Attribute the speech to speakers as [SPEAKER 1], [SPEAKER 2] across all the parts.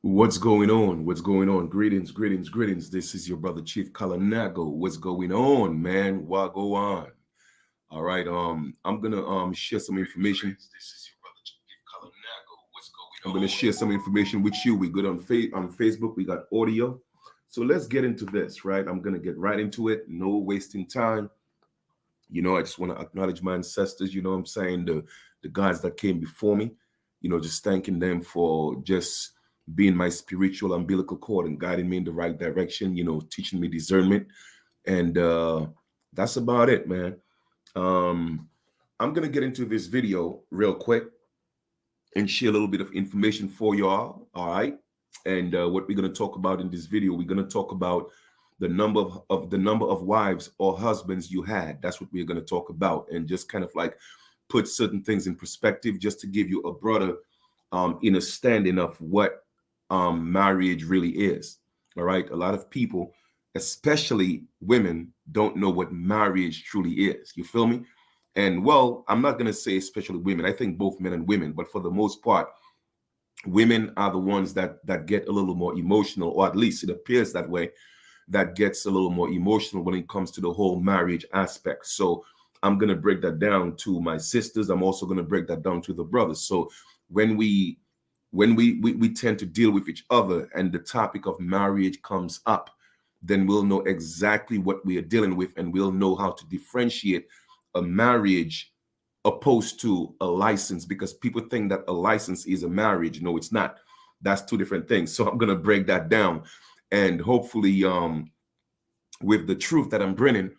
[SPEAKER 1] What's going on? What's going on? Greetings, greetings, greetings. This is your brother Chief Kalanago. What's going on, man? What go on? All right. I'm gonna share some information. This is your brother Chief Kalanago. What's going on? I'm gonna share some information with you. We good on Facebook. We got audio. So let's get into this, right? I'm gonna get right into it. No wasting time. I just want to acknowledge my ancestors. You know what I'm saying? The guys that came before me. Just thanking them for just being my spiritual umbilical cord and guiding me in the right direction. Teaching me discernment, and that's about it, man. Um, I'm gonna get into this video real quick and share a little bit of information for y'all. All right. And what we're going to talk about in this video, we're going to talk about the number of wives or husbands you had. That's what we're going to talk about, and just kind of like put certain things in perspective, just to give you a broader understanding of what marriage really is. All right. A lot of people, especially women, don't know what marriage truly is. You feel me? And well, I'm not going to say especially women. I think both men and women, but for the most part, women are the ones that get a little more emotional, or at least it appears that way, that gets a little more emotional when it comes to the whole marriage aspect. So I'm going to break that down to my sisters. I'm also going to break that down to the brothers. So when we tend to deal with each other and the topic of marriage comes up, then we'll know exactly what we are dealing with, and we'll know how to differentiate a marriage opposed to a license, because people think that a license is a marriage. No, it's not. That's two different things. So I'm going to break that down, and hopefully with the truth that I'm bringing,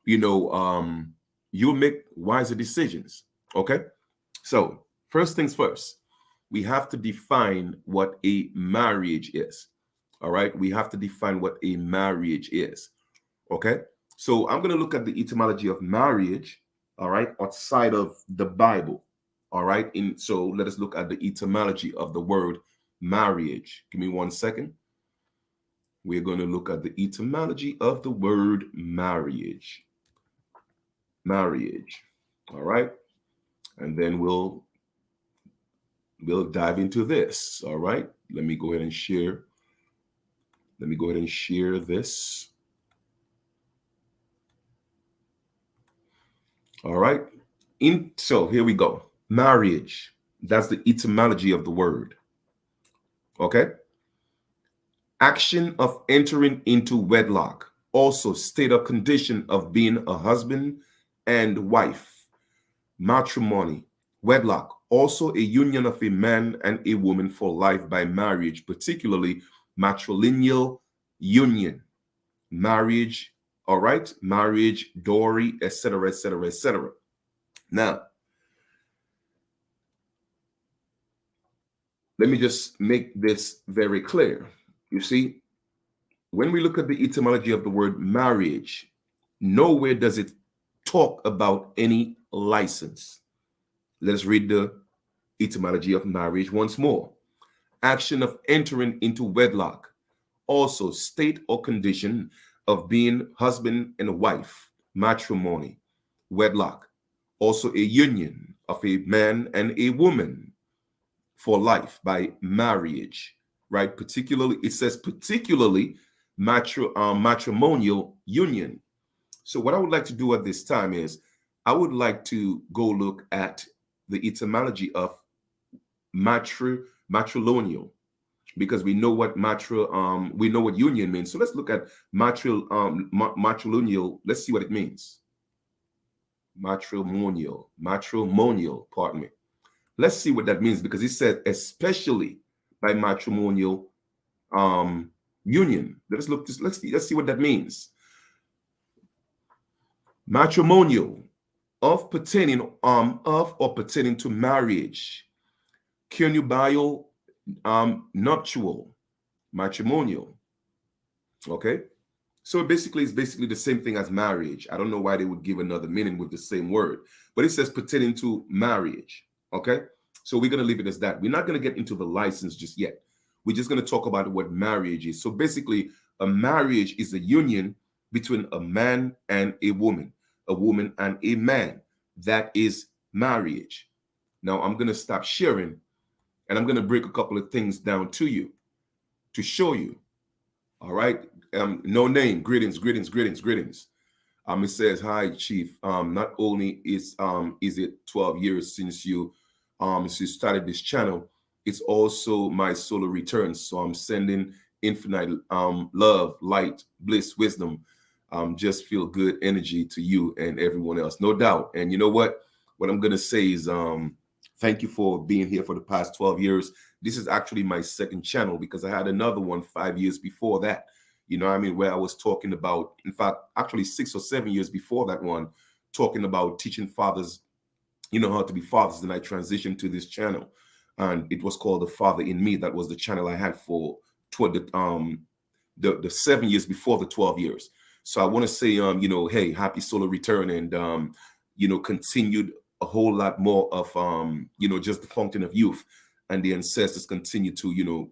[SPEAKER 1] you'll make wiser decisions. Okay? So first things first, we have to define what a marriage is. All right? We have to define what a marriage is. Okay? So I'm going to look at the etymology of marriage, all right, outside of the Bible. All right. So let us look at the etymology of the word marriage. Give me 1 second. We're going to look at the etymology of the word marriage. Marriage. All right. And then we'll dive into this. All right. Let me go ahead and share. Let me go ahead and share this. All right. So here we go. Marriage. That's the etymology of the word. Okay. Action of entering into wedlock. Also state or condition of being a husband and wife. Matrimony. Wedlock. Also a union of a man and a woman for life by marriage, particularly matrilineal union. Marriage. All right. Marriage, dowry, etc., etc., etc. Now, let me just make this very clear. You see, when we look at the etymology of the word marriage, nowhere does it talk about any license. Let's read the etymology of marriage once more. Action of entering into wedlock. Also, state or condition of being husband and wife. Matrimony. Wedlock. Also, a union of a man and a woman for life by marriage, right? Particularly, it says particularly matrimonial union. So what I would like to do at this time is I would like to go look at the etymology of matrilineal, because we know what we know what union means. So let's look at matrilineal. Let's see what it means. Matrimonial, pardon me. Let's see what that means, because it said especially by matrimonial union. Let's see what that means. Matrimonial, of or pertaining to marriage. Connubial, nuptial, matrimonial. Okay, so basically it's basically the same thing as marriage. I don't know why they would give another meaning with the same word, but it says pertaining to marriage. Okay, so we're going to leave it as that. We're not going to get into the license just yet. We're just going to talk about what marriage is. So basically, a marriage is a union between a man and a woman and a man. That is marriage. Now I'm going to stop sharing, and I'm going to break a couple of things down to you. to show you. All right. No name. Greetings, greetings, greetings, greetings. It says, "Hi, Chief. Not only is it 12 years since you started this channel, it's also my solar return. So I'm sending infinite love, light, bliss, wisdom, just feel good energy to you and everyone else, no doubt. And you know what? What I'm gonna say is thank you for being here for the past 12 years. This is actually my second channel because I had another one 5 years before that. You know what I mean? Where I was talking about, in fact, actually 6 or 7 years before that one, talking about teaching fathers, you know, how to be fathers. Then I transitioned to this channel, and it was called The Father in Me. That was the channel I had for toward the 7 years before the 12 years. So I want to say, you know, hey, happy solar return, and you know, continued a whole lot more of you know, just the fountain of youth, and the ancestors continue to, you know,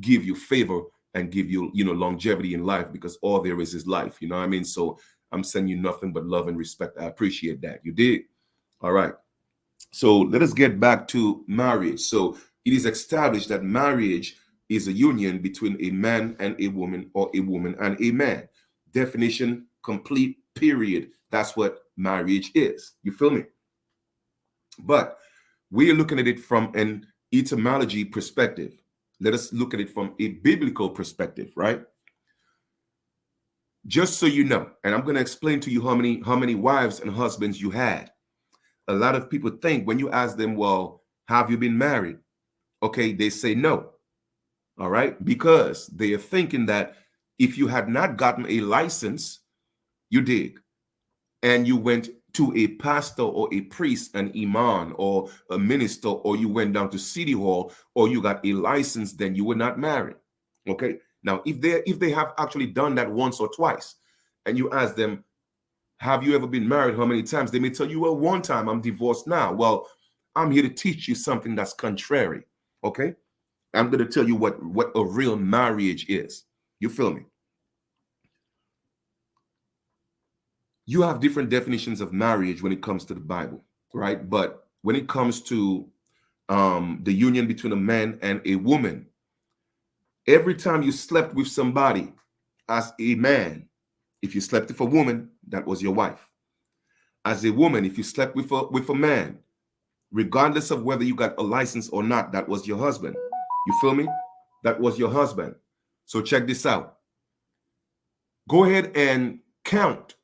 [SPEAKER 1] give you favor and give you, you know, longevity in life, because all there is life. You know what I mean? So I'm sending you nothing but love and respect. I appreciate that. You did. All right. So let us get back to marriage. So it is established that marriage is a union between a man and a woman, or a woman and a man. Definition complete, period. That's what marriage is. You feel me? But we're looking at it from an etymology perspective. Let us look at it from a biblical perspective, right? Just so you know, and I'm going to explain to you how many wives and husbands you had. A lot of people think when you ask them, well, have you been married? Okay, they say no. All right, because they are thinking that if you had not gotten a license, you dig, and you went to a pastor or a priest, an imam or a minister, or you went down to city hall, or you got a license, then you were not married. Okay, now if they have actually done that once or twice, and you ask them, have you ever been married? How many times? They may tell you, well, one time, I'm divorced now. Well, I'm here to teach you something that's contrary. Okay, I'm going to tell you what a real marriage is. You feel me? You have different definitions of marriage when it comes to the Bible, right? But when it comes to the union between a man and a woman, every time you slept with somebody as a man, if you slept with a woman, that was your wife. As a woman, if you slept with a man, regardless of whether you got a license or not, that was your husband. You feel me? That was your husband. So check this out. Go ahead and count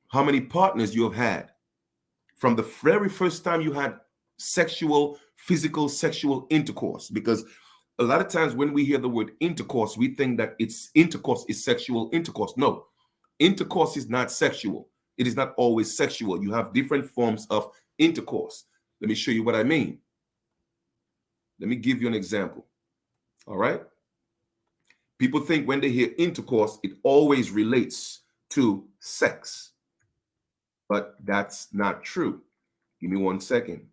[SPEAKER 1] how many partners you have had from the very first time you had physical sexual intercourse. Because a lot of times when we hear the word intercourse, we think that intercourse is sexual intercourse. No, intercourse is not sexual. It is not always sexual. You have different forms of intercourse. Let me show you what I mean. Let me give you an example. All right. People think when they hear intercourse, it always relates to sex. But that's not true. Give me 1 second.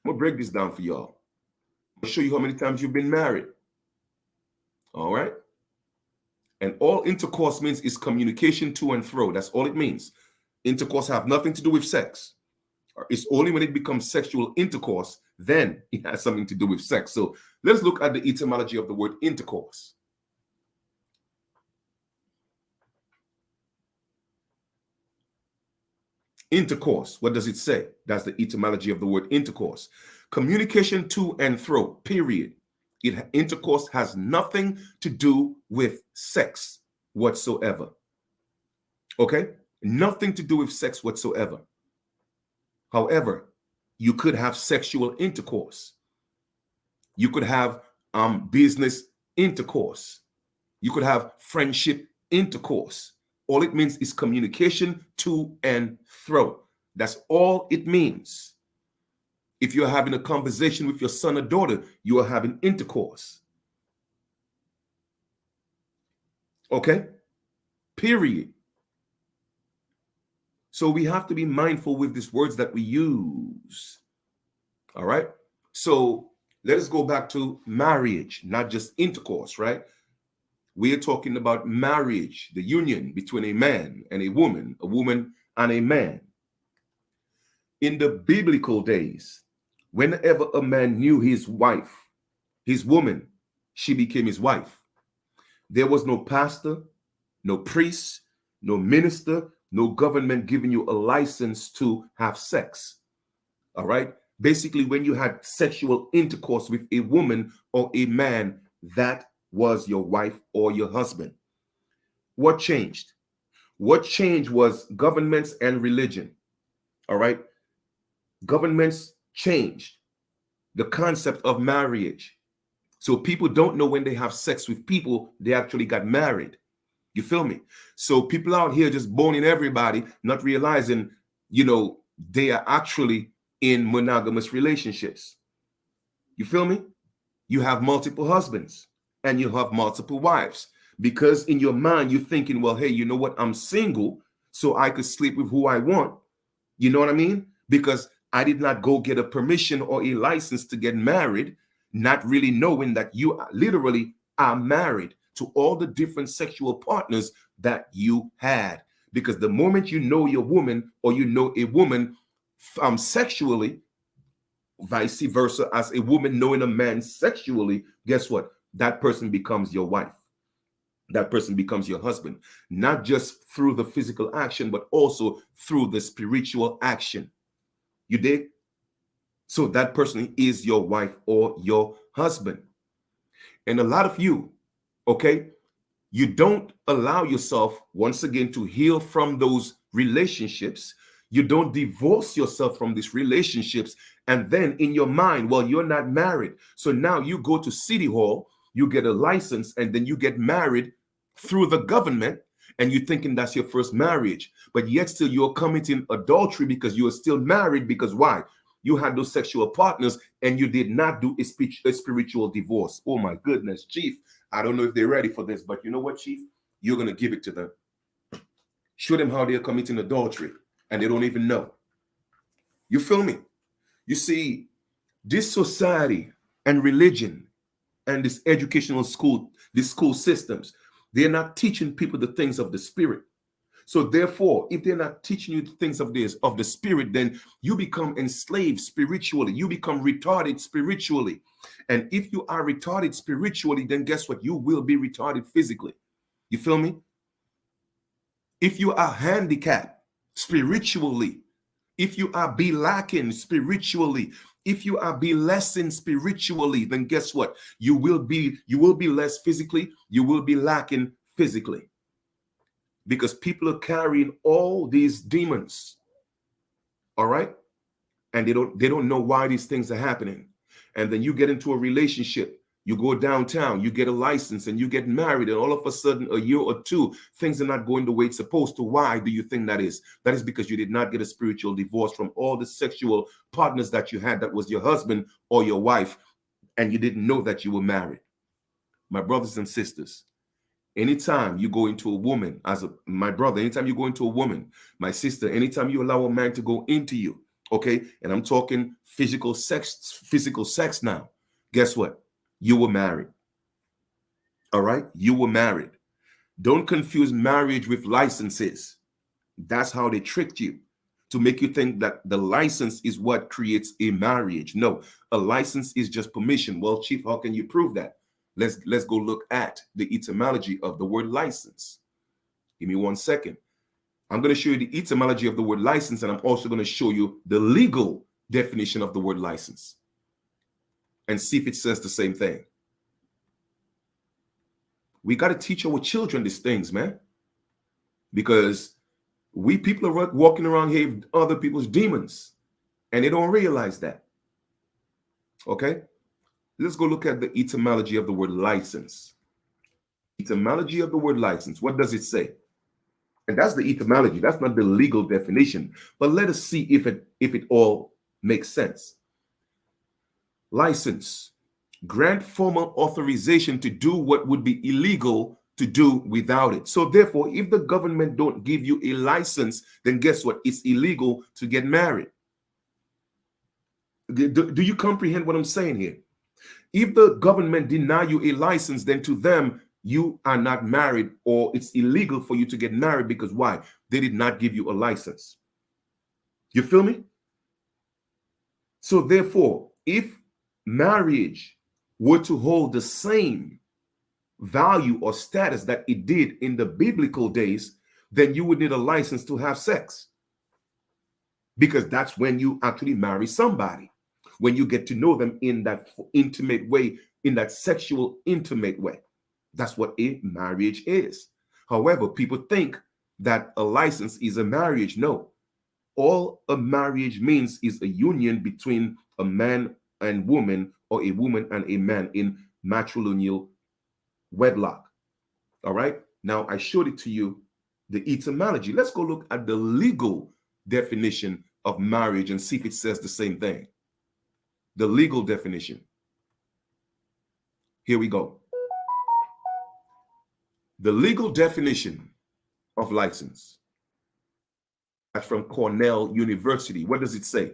[SPEAKER 1] I'm going to break this down for y'all. I'll show you how many times you've been married. All right. And all intercourse means is communication to and fro. That's all it means. Intercourse have nothing to do with sex. It's only when it becomes sexual intercourse, then it has something to do with sex. So let's look at the etymology of the word intercourse. Intercourse, what does it say? That's the etymology of the word intercourse. Communication to and fro, period. Intercourse has nothing to do with sex whatsoever. Okay? Nothing to do with sex whatsoever. However, you could have sexual intercourse. You could have business intercourse. You could have friendship intercourse. All it means is communication to and fro. That's all it means. If you're having a conversation with your son or daughter, you are having intercourse. Okay? Period. So we have to be mindful with these words that we use. All right? So let us go back to marriage, not just intercourse, right? We are talking about marriage, the union between a man and a woman and a man. In the biblical days, whenever a man knew his wife, his woman, she became his wife. There was no pastor, no priest, no minister, no government giving you a license to have sex. All right. Basically, when you had sexual intercourse with a woman or a man, that was your wife or your husband. What changed? What changed was governments and religion. All right. Governments changed the concept of marriage. So people don't know when they have sex with people, they actually got married. You feel me? So people out here just boning everybody, not realizing, they are actually in monogamous relationships. You feel me? You have multiple husbands and you have multiple wives because in your mind you're thinking, well, hey, you know what? I'm single, so I could sleep with who I want. You know what I mean? Because I did not go get a permission or a license to get married, not really knowing that you literally are married to all the different sexual partners that you had. Because the moment you know your woman or you know a woman sexually, vice versa, as a woman knowing a man sexually, guess what? That person becomes your wife. That person becomes your husband, not just through the physical action, but also through the spiritual action. You dig? So that person is your wife or your husband. And a lot of you, okay, you don't allow yourself once again to heal from those relationships. You don't divorce yourself from these relationships. And then in your mind, well, you're not married. So now you go to City Hall, you get a license, and then you get married through the government, and you're thinking that's your first marriage. But yet still you're committing adultery because you are still married. Because why? You had those sexual partners and you did not do a spiritual divorce. Oh my goodness, Chief. I don't know if they're ready for this, but you know what, Chief? You're going to give it to them. Show them how they're committing adultery and they don't even know. You feel me? You see, this society and religion and this educational school, these school systems, they're not teaching people the things of the spirit. So therefore, if they're not teaching you the things of the spirit, then you become enslaved spiritually. You become retarded spiritually. And if you are retarded spiritually, then guess what? You will be retarded physically. You feel me? If you are handicapped spiritually, if you are be lacking spiritually, if you are be lessened spiritually, then guess what? You will be less physically, you will be lacking physically. Because people are carrying all these demons. All right? And they don't know why these things are happening. And then you get into a relationship, you go downtown, you get a license and you get married, and all of a sudden a year or two, things are not going the way it's supposed to. Why do you think that is? That is because you did not get a spiritual divorce from all the sexual partners that you had that was your husband or your wife, and you didn't know that you were married. My brothers and sisters, anytime you go into a woman, my brother, anytime you go into a woman, my sister, anytime you allow a man to go into you, okay, and I'm talking physical sex now, guess what? You were married. All right? You were married. Don't confuse marriage with licenses. That's how they tricked you, to make you think that the license is what creates a marriage. No, a license is just permission. Well, Chief, how can you prove that? Let's go look at the etymology of the word license. Give me 1 second. I'm going to show you the etymology of the word license, and I'm also going to show you the legal definition of the word license and see if it says the same thing. We got to teach our children these things, man, because we people are walking around here with other people's demons, and they don't realize that. Okay? Let's go look at the etymology of the word license. Etymology of the word license. What does it say? And that's the etymology. That's not the legal definition. But let us see if it all makes sense. License. Grant formal authorization to do what would be illegal to do without it. So therefore, if the government don't give you a license, then guess what? It's illegal to get married. Do you comprehend what I'm saying here? If the government deny you a license, then to them, you are not married, or it's illegal for you to get married. Because why? They did not give you a license. You feel me? So therefore, if marriage were to hold the same value or status that it did in the biblical days, then you would need a license to have sex. Because that's when you actually marry somebody, when you get to know them in that intimate way, in that sexual intimate way. That's what a marriage is. However, people think that a license is a marriage. No. All a marriage means is a union between a man and woman, or a woman and a man in matrimonial wedlock. All right. Now I showed it to you, the etymology. Let's go look at the legal definition of marriage and see if it says the same thing. The legal definition. Here we go. The legal definition of license. That's from Cornell University. What does it say?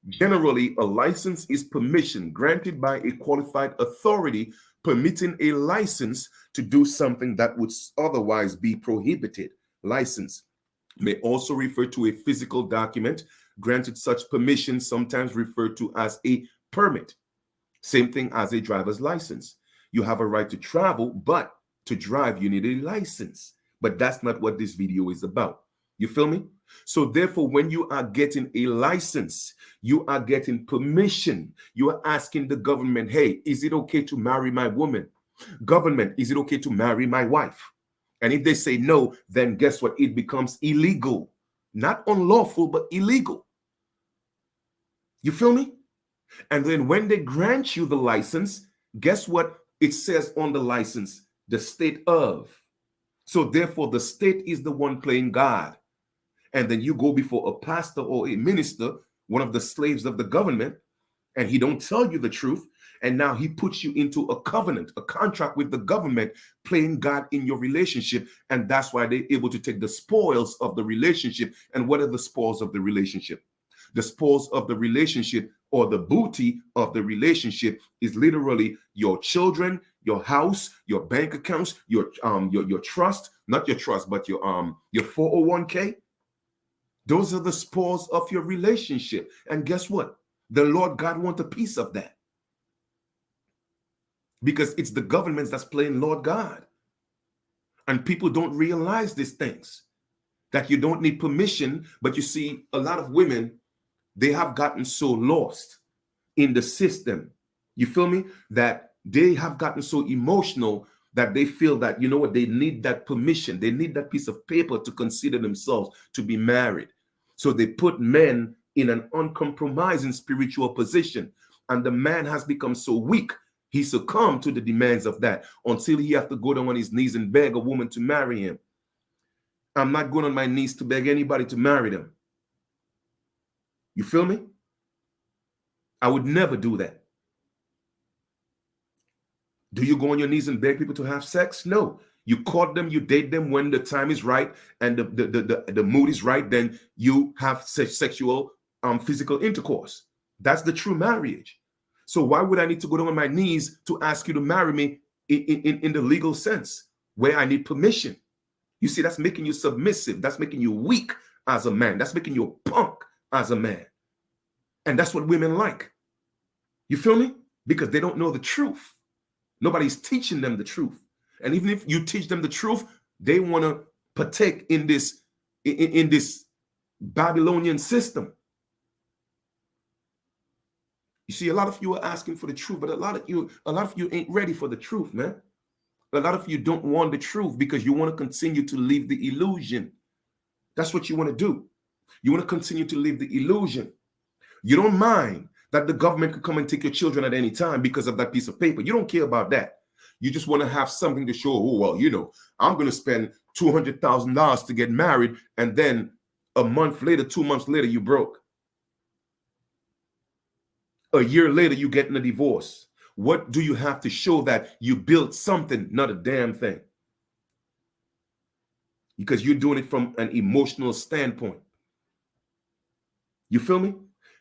[SPEAKER 1] Generally, a license is permission granted by a qualified authority permitting a license to do something that would otherwise be prohibited. License may also refer to a physical document granted such permission, sometimes referred to as a permit. Same thing as a driver's license. You have a right to travel, but to drive, you need a license. But that's not what this video is about. You feel me? So therefore, when you are getting a license, you are getting permission. You are asking the government, hey, is it okay to marry my woman? Government, is it okay to marry my wife? And if they say no, then guess what? It becomes illegal. Not unlawful, but illegal. You feel me? And then when they grant you the license, guess what it says on the license? The state of. So therefore, the state is the one playing God. And then you go before a pastor or a minister, one of the slaves of the government, and he don't tell you the truth. And now he puts you into a covenant, a contract with the government, playing God in your relationship. And that's why they're able to take the spoils of the relationship. And what are the spoils of the relationship? The spoils of the relationship, or the booty of the relationship, is literally your children, your house, your bank accounts, your trust, not your trust, but your 401k. Those are the spoils of your relationship. And guess what? The Lord God wants a piece of that. Because it's the governments that's playing Lord God. And people don't realize these things, that you don't need permission. But you see, a lot of women, they have gotten so lost in the system. You feel me? That they have gotten so emotional that they feel that, you know what, they need that permission. They need that piece of paper to consider themselves to be married. So they put men in an uncompromising spiritual position. And the man has become so weak, he succumbed to the demands of that, until he has to go down on his knees and beg a woman to marry him. I'm not going on my knees to beg anybody to marry them. You feel me? I would never do that. Do you go on your knees and beg people to have sex? No. You court them, you date them when the time is right and the mood is right, then you have sexual physical intercourse. That's the true marriage. So why would I need to go down on my knees to ask you to marry me in the legal sense, where I need permission? You see, that's making you submissive. That's making you weak as a man. That's making you a punk as a man. And that's what women like. You feel me? Because they don't know the truth. Nobody's teaching them the truth. And even if you teach them the truth, they want to partake in this Babylonian system. You see, a lot of you are asking for the truth, but a lot of you ain't ready for the truth, man. A lot of you don't want the truth because you want to continue to live the illusion. That's what you want to do. You want to continue to live the illusion. You don't mind that the government could come and take your children at any time because of that piece of paper. You don't care about that. You just want to have something to show, oh, well, you know, I'm going to spend $200,000 to get married, and then a month later, 2 months later, you broke. A year later, you getting a divorce. What do you have to show that you built something? Not a damn thing. Because you're doing it from an emotional standpoint. You feel me?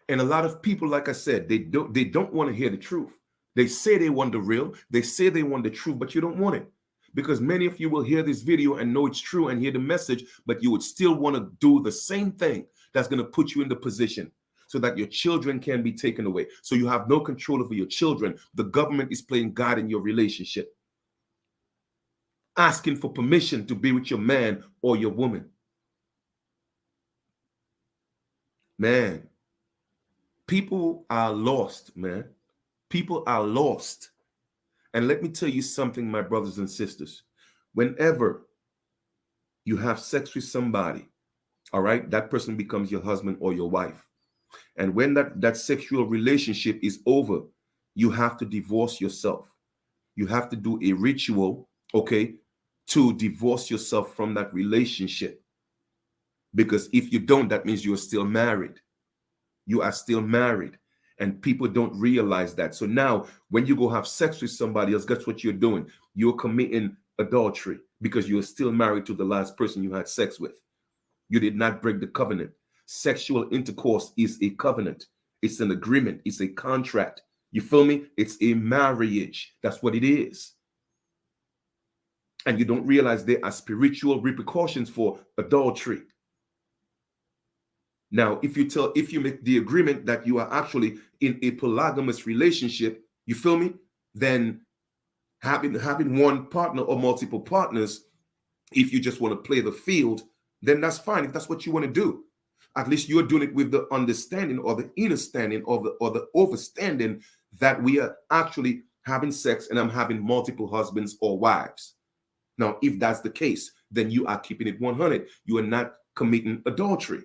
[SPEAKER 1] And a lot of people, like I said, they don't want to hear the truth. They say they want the real. They say they want the truth, but you don't want it. Because many of you will hear this video and know it's true and hear the message, but you would still want to do the same thing that's going to put you in the position. so that your children can be taken away. So you have no control over your children. The government is playing God in your relationship, asking for permission to be with your man or your woman. Man, people are lost, man. People are lost. And let me tell you something, my brothers and sisters. Whenever you have sex with somebody, all right, that person becomes your husband or your wife. And when that sexual relationship is over, you have to divorce yourself. You have to do a ritual, okay, to divorce yourself from that relationship. Because if you don't, that means you're still married. You are still married. And people don't realize that. So now when you go have sex with somebody else, guess what you're doing? You're committing adultery because you're still married to the last person you had sex with. You did not break the covenant. Sexual intercourse is a covenant. It's an agreement. It's a contract. You feel me? It's a marriage. That's what it is. And you don't realize there are spiritual repercussions for adultery. Now, if you make the agreement that you are actually in a polygamous relationship, you feel me? Then having one partner or multiple partners, if you just want to play the field, then that's fine. If that's what you want to do, at least you're doing it with the understanding or the understanding or the overstanding that we are actually having sex and I'm having multiple husbands or wives. Now, if that's the case, then you are keeping it 100. You are not committing adultery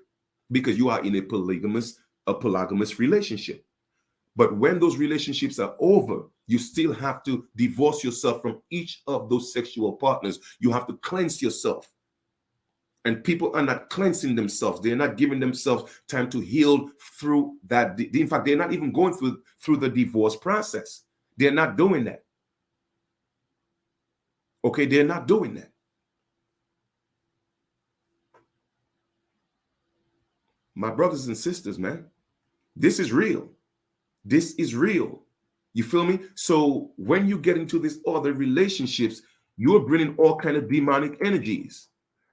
[SPEAKER 1] because you are in a polygamous relationship. But when those relationships are over, you still have to divorce yourself from each of those sexual partners. You have to cleanse yourself. And people are not cleansing themselves. They're not giving themselves time to heal through that. In fact, they're not even going through the divorce process. They're not doing that. Okay, they're not doing that. My brothers and sisters, man, this is real. This is real. You feel me? So when you get into these other relationships, you're bringing all kind of demonic energies.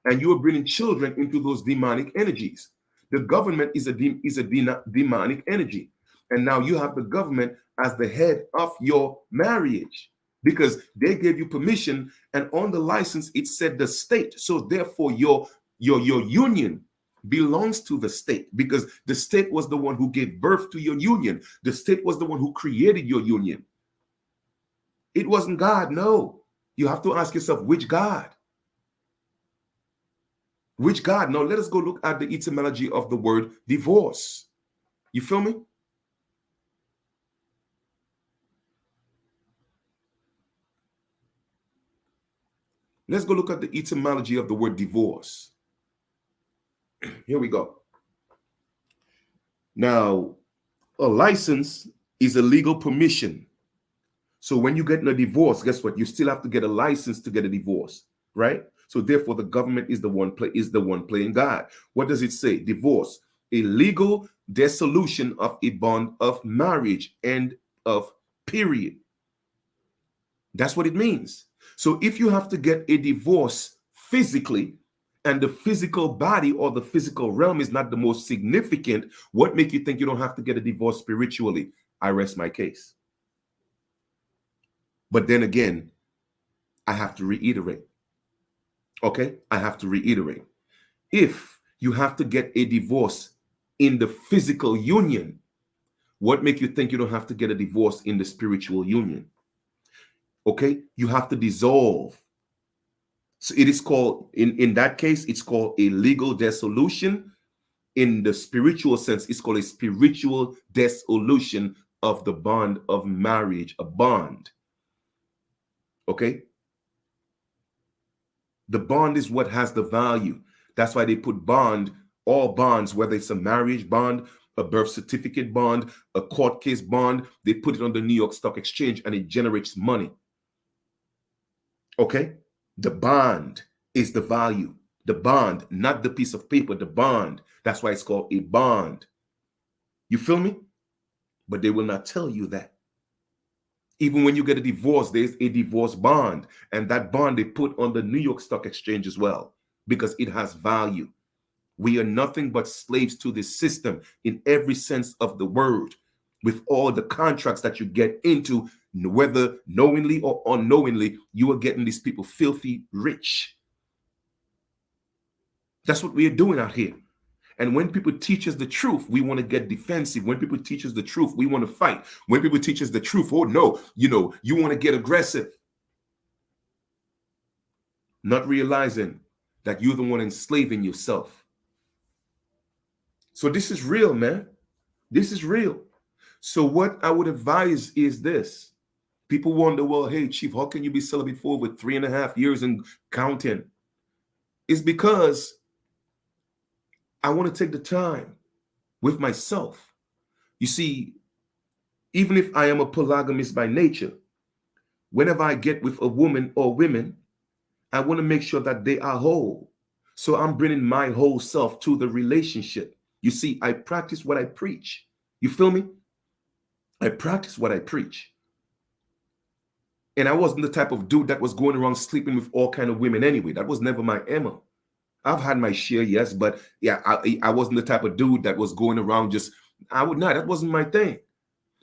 [SPEAKER 1] And you are bringing children into those demonic energies. The government is a demonic energy. And now you have the government as the head of your marriage because they gave you permission. And on the license, it said the state. So therefore, your union belongs to the state because the state was the one who gave birth to your union. The state was the one who created your union. It wasn't God. No. You have to ask yourself, which God? Which God? Now let us go look at the etymology of the word divorce. You feel me? Let's go look at the etymology of the word divorce. Here we go. Now, a license is a legal permission. So when you get a divorce, guess what? You still have to get a license to get a divorce, right? So therefore, the government is the one playing God. What does it say? Divorce, a legal dissolution of a bond of marriage, end of period. That's what it means. So if you have to get a divorce physically, and the physical body or the physical realm is not the most significant, what makes you think you don't have to get a divorce spiritually? I rest my case. But then again, I have to reiterate. Okay, I have to reiterate. If you have to get a divorce in the physical union, what makes you think you don't have to get a divorce in the spiritual union? Okay, you have to dissolve. So it is called, in that case, it's called a legal dissolution. In the spiritual sense, it's called a spiritual dissolution of the bond of marriage, a bond. Okay? The bond is what has the value. That's why they put bond, all bonds, whether it's a marriage bond, a birth certificate bond, a court case bond, they put it on the New York Stock Exchange and it generates money. Okay? The bond is the value. The bond, not the piece of paper, the bond. That's why it's called a bond. You feel me? But they will not tell you that. Even when you get a divorce, there's a divorce bond. And that bond they put on the New York Stock Exchange as well, because it has value. We are nothing but slaves to this system in every sense of the word, with all the contracts that you get into, whether knowingly or unknowingly, you are getting these people filthy rich. That's what we are doing out here. And when people teach us the truth, we want to get defensive. When people teach us the truth, we want to fight. When people teach us the truth, oh no, you want to get aggressive. Not realizing that you're the one enslaving yourself. So this is real, man. This is real. So what I would advise is this. People wonder, well, hey, Chief, how can you be celibate for over 3.5 years and counting? It's because I want to take the time with myself. You see, even if I am a polygamist by nature, whenever I get with a woman or women, I want to make sure that they are whole. So I'm bringing my whole self to the relationship. You see, I practice what I preach. You feel me? I practice what I preach. And I wasn't the type of dude that was going around sleeping with all kind of women anyway. That was never my MO. I've had my share, yes, but yeah, I wasn't the type of dude that was going around that wasn't my thing.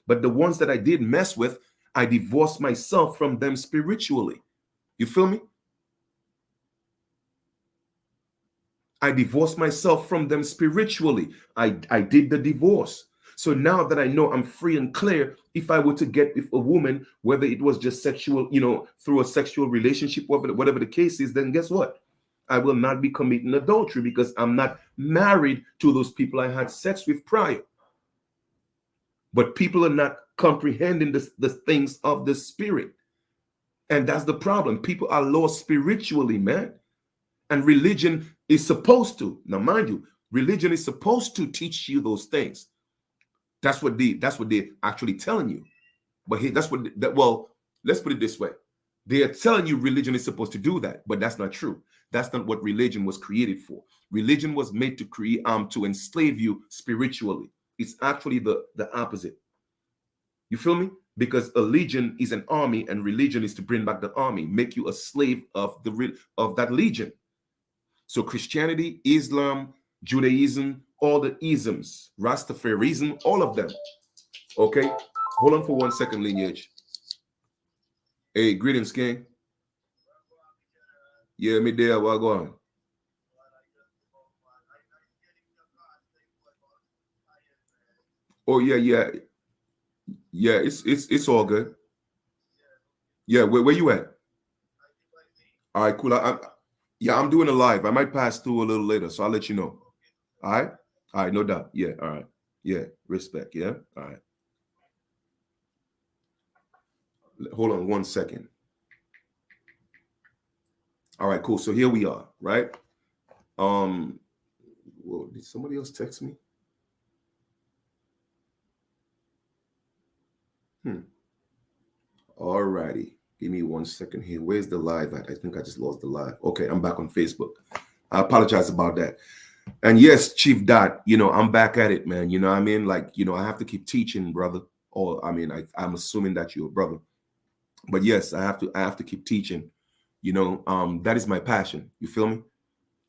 [SPEAKER 1] But the ones that I did mess with, I divorced myself from them spiritually. You feel me? I divorced myself from them spiritually. I did the divorce. So now that I know I'm free and clear, if I were to get with a woman, whether it was just sexual, through a sexual relationship, whatever the case is, then guess what? I will not be committing adultery because I'm not married to those people I had sex with prior. But people are not comprehending the things of the spirit. And that's the problem. People are lost spiritually, man. And religion is supposed to, now mind you, religion is supposed to teach you those things. That's what they're actually telling you. But let's put it this way. They are telling you religion is supposed to do that, but that's not true. That's not what religion was created for. Religion was made to create to enslave you spiritually. It's actually the opposite. You feel me? Because a legion is an army, and religion is to bring back the army, make you a slave of that legion. So Christianity, Islam, Judaism, all the isms, Rastafarism, all of them. Okay, hold on for 1 second, Lineage. Hey, greetings, King. Yeah, me there. What go on? Oh yeah. It's all good. Yeah, where you at? All right, cool. I'm doing a live. I might pass through a little later, so I'll let you know. All right, no doubt. Yeah, all right. Yeah, respect. Yeah, all right. Hold on 1 second. All right, cool. So here we are, right? Well, did somebody else text me? All righty. Give me 1 second here. Where's the live at? I think I just lost the live. Okay, I'm back on Facebook. I apologize about that. And yes, Chief Dot, I'm back at it, man. You know what I mean? Like, I have to keep teaching, brother. Or I'm assuming that you're a brother. But yes, I have to keep teaching. That is my passion. You feel me?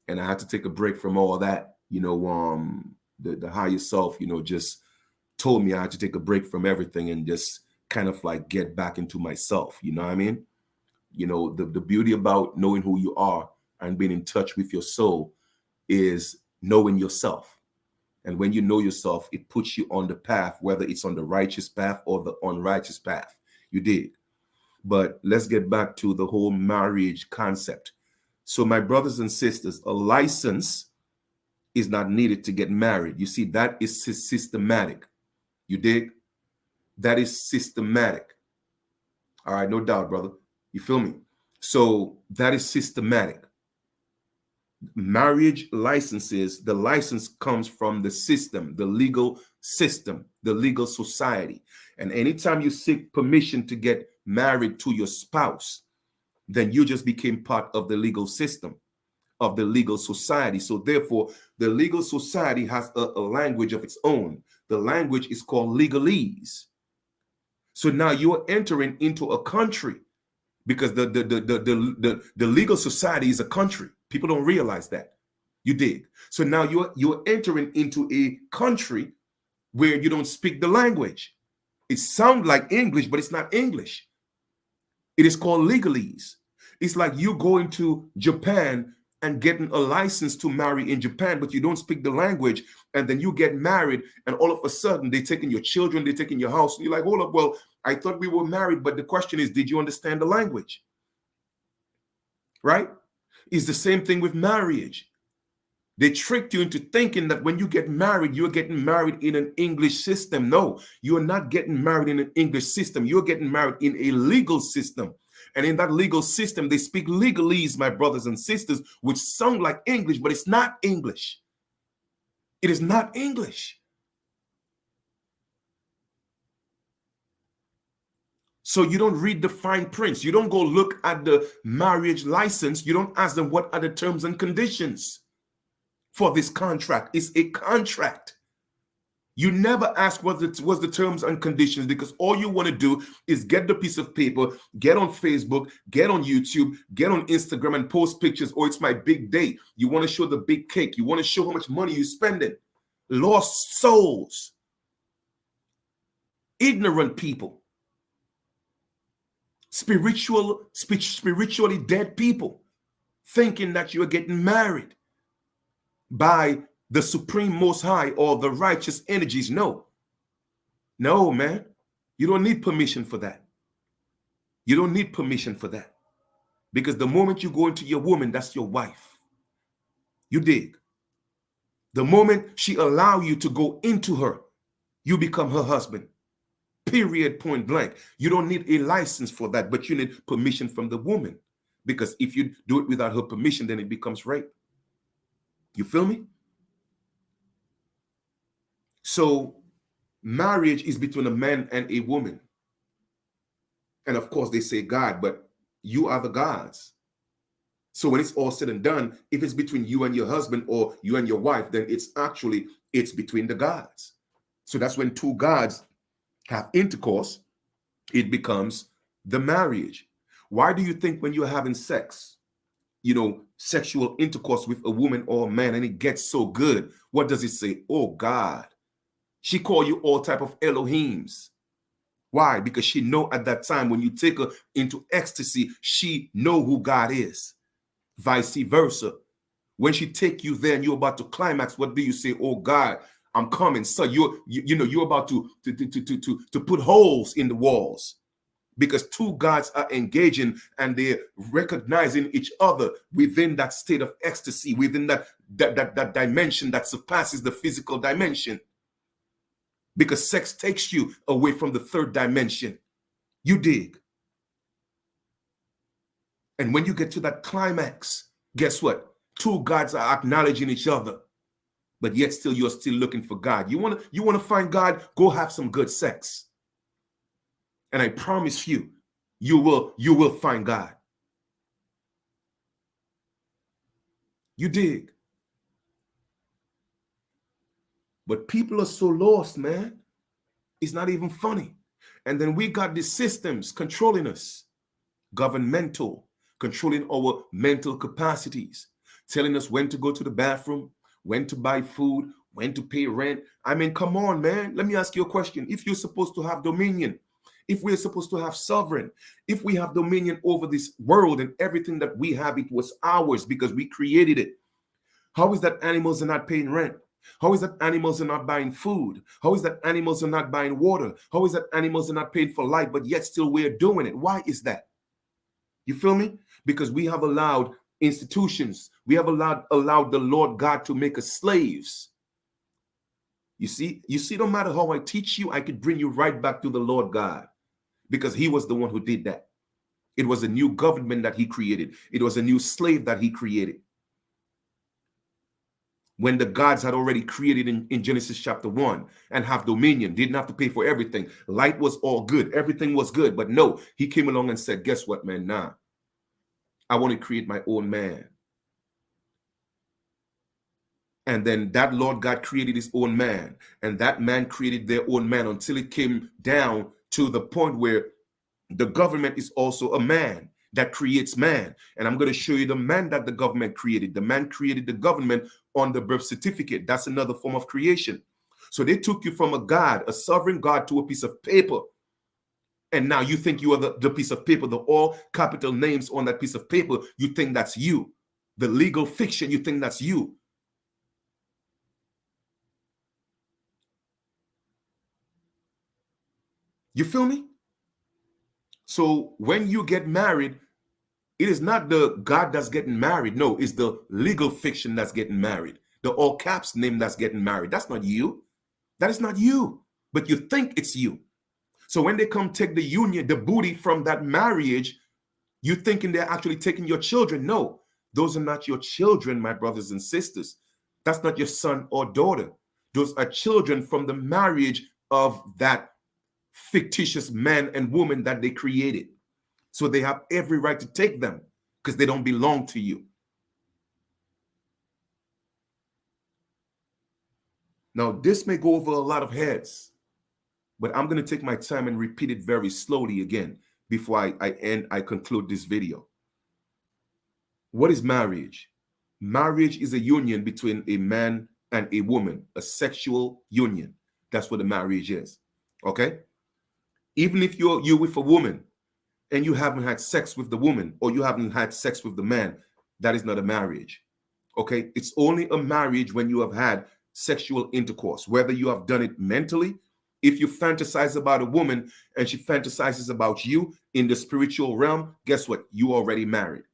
[SPEAKER 1] And I had to take a break from all that. The higher self, just told me I had to take a break from everything and just kind of like get back into myself. You know what I mean? The beauty about knowing who you are and being in touch with your soul is knowing yourself. And when you know yourself, it puts you on the path, whether it's on the righteous path or the unrighteous path. You did. But let's get back to the whole marriage concept. So my brothers and sisters, a license is not needed to get married. You see, that is systematic. You dig? That is systematic. All right, no doubt, brother. You feel me? So that is systematic. Marriage licenses, the license comes from the system, the legal system, the legal society. And anytime you seek permission to get married to your spouse, then you just became part of the legal system, of the legal society. So therefore, the legal society has a language of its own. The language is called legalese. So now you are entering into a country, because the legal society is a country. People don't realize that. You dig? So now you're entering into a country where you don't speak the language. It sounds like English, but it's not English. It is called legalese. It's like you going to Japan and getting a license to marry in Japan, but you don't speak the language, and then you get married, and all of a sudden they're taking your children, they're taking your house, and you're like, hold up, well, I thought we were married, but the question is, did you understand the language? Right? It's the same thing with marriage. They tricked you into thinking that when you get married, you're getting married in an English system. No, you're not getting married in an English system. You're getting married in a legal system. And in that legal system, they speak legalese, my brothers and sisters, which sound like English, but it's not English. It is not English. So you don't read the fine prints. You don't go look at the marriage license. You don't ask them what are the terms and conditions for this contract. It's a contract. You never ask what's the terms and conditions, because all you want to do is get the piece of paper, get on Facebook, get on YouTube, get on Instagram and post pictures. Oh, it's my big day. You want to show the big cake. You want to show how much money you're spending. Lost souls. Ignorant people. Spiritually dead people, thinking that you're getting married by the supreme most high or the righteous energies. No, man, you don't need permission for that. You don't need permission for that, because the moment you go into your woman, that's your wife. You dig? The moment she allow you to go into her, you become her husband. Period, point blank. You don't need a license for that, but you need permission from the woman, because if you do it without her permission, then it becomes rape. You feel me? So marriage is between a man and a woman. And of course they say God, but you are the gods. So when it's all said and done, if it's between you and your husband or you and your wife, then it's between the gods. So that's when two gods have intercourse, it becomes the marriage. Why do you think when you're having sex, sexual intercourse with a woman or a man, and it gets so good, what does it say? Oh God. She call you all type of Elohims. Why? Because she know at that time when you take her into ecstasy, she know who God is. Vice versa. When she take you there and you're about to climax, what do you say? Oh God, I'm coming. So you're about to put holes in the walls, because two gods are engaging and they're recognizing each other within that state of ecstasy, within that dimension that surpasses the physical dimension. Because sex takes you away from the third dimension. You dig? And when you get to that climax, guess what? Two gods are acknowledging each other, but yet still you're still looking for God. You want to find God? Go have some good sex. And I promise you, you will find God. You dig? But people are so lost, man. It's not even funny. And then we got these systems controlling us, governmental, controlling our mental capacities, telling us when to go to the bathroom, when to buy food, when to pay rent. I mean, come on, man. Let me ask you a question. If you're supposed to have dominion, if we're supposed to have sovereign, if we have dominion over this world and everything that we have, it was ours because we created it. How is that animals are not paying rent? How is that animals are not buying food? How is that animals are not buying water? How is that animals are not paying for light, but yet still we're doing it? Why is that? You feel me? Because we have allowed institutions. We have allowed the Lord God to make us slaves. You see, no matter how I teach you, I could bring you right back to the Lord God, because he was the one who did that. It was a new government that he created. It was a new slave that he created. When the gods had already created in Genesis chapter 1 and have dominion, didn't have to pay for everything. Light was all good. Everything was good. But no, he came along and said, guess what, man? Nah, I want to create my own man. And then that Lord God created his own man, and that man created their own man, until it came down to the point where the government is also a man. that creates man. And I'm going to show you the man that the government created. The man created the government on the birth certificate. That's another form of creation. So they took you from a God, a sovereign God, to a piece of paper. And now you think you are the piece of paper, the all capital names on that piece of paper. You think that's you. The legal fiction, you think that's you. You feel me? So when you get married, it is not the God that's getting married. No, it's the legal fiction that's getting married. The all caps name that's getting married. That's not you. That is not you. But you think it's you. So when they come take the union, the booty from that marriage, you thinking they're actually taking your children. No, those are not your children, my brothers and sisters. That's not your son or daughter. Those are children from the marriage of that fictitious man and woman that they created. So they have every right to take them because they don't belong to you. Now, this may go over a lot of heads, but I'm going to take my time and repeat it very slowly again before I conclude this video. What is marriage? Marriage is a union between a man and a woman, a sexual union. That's what a marriage is. Okay? Even if you're with a woman and you haven't had sex with the woman or you haven't had sex with the man, that is not a marriage. Okay? It's only a marriage when you have had sexual intercourse, whether you have done it mentally. If you fantasize about a woman and she fantasizes about you in the spiritual realm, guess what? You already married.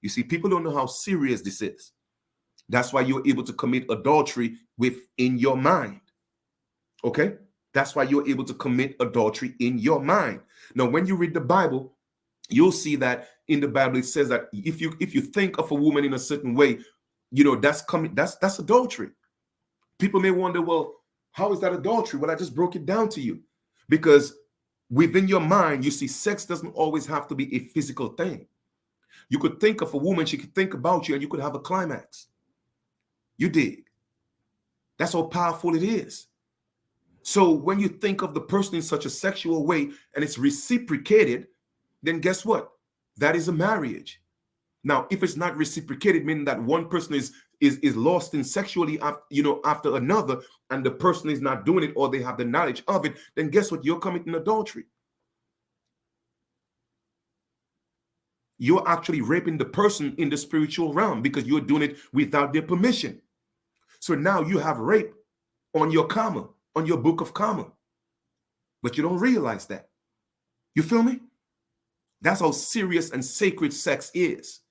[SPEAKER 1] You see, people don't know how serious this is. That's why you're able to commit adultery within your mind. Okay? That's why you're able to commit adultery in your mind. Now, when you read the Bible, you'll see that in the Bible it says that if you think of a woman in a certain way, that's adultery. People may wonder, well, how is that adultery? Well, I just broke it down to you. Because within your mind, you see, sex doesn't always have to be a physical thing. You could think of a woman, she could think about you, and you could have a climax. You dig? That's how powerful it is. So when you think of the person in such a sexual way and it's reciprocated, then guess what? That is a marriage. Now, if it's not reciprocated, meaning that one person is lost in sexually after another, and the person is not doing it or they have the knowledge of it, then guess what? You're committing adultery. You're actually raping the person in the spiritual realm because you're doing it without their permission. So now you have rape on your karma, on your book of karma. But you don't realize that. You feel me? That's how serious and sacred sex is.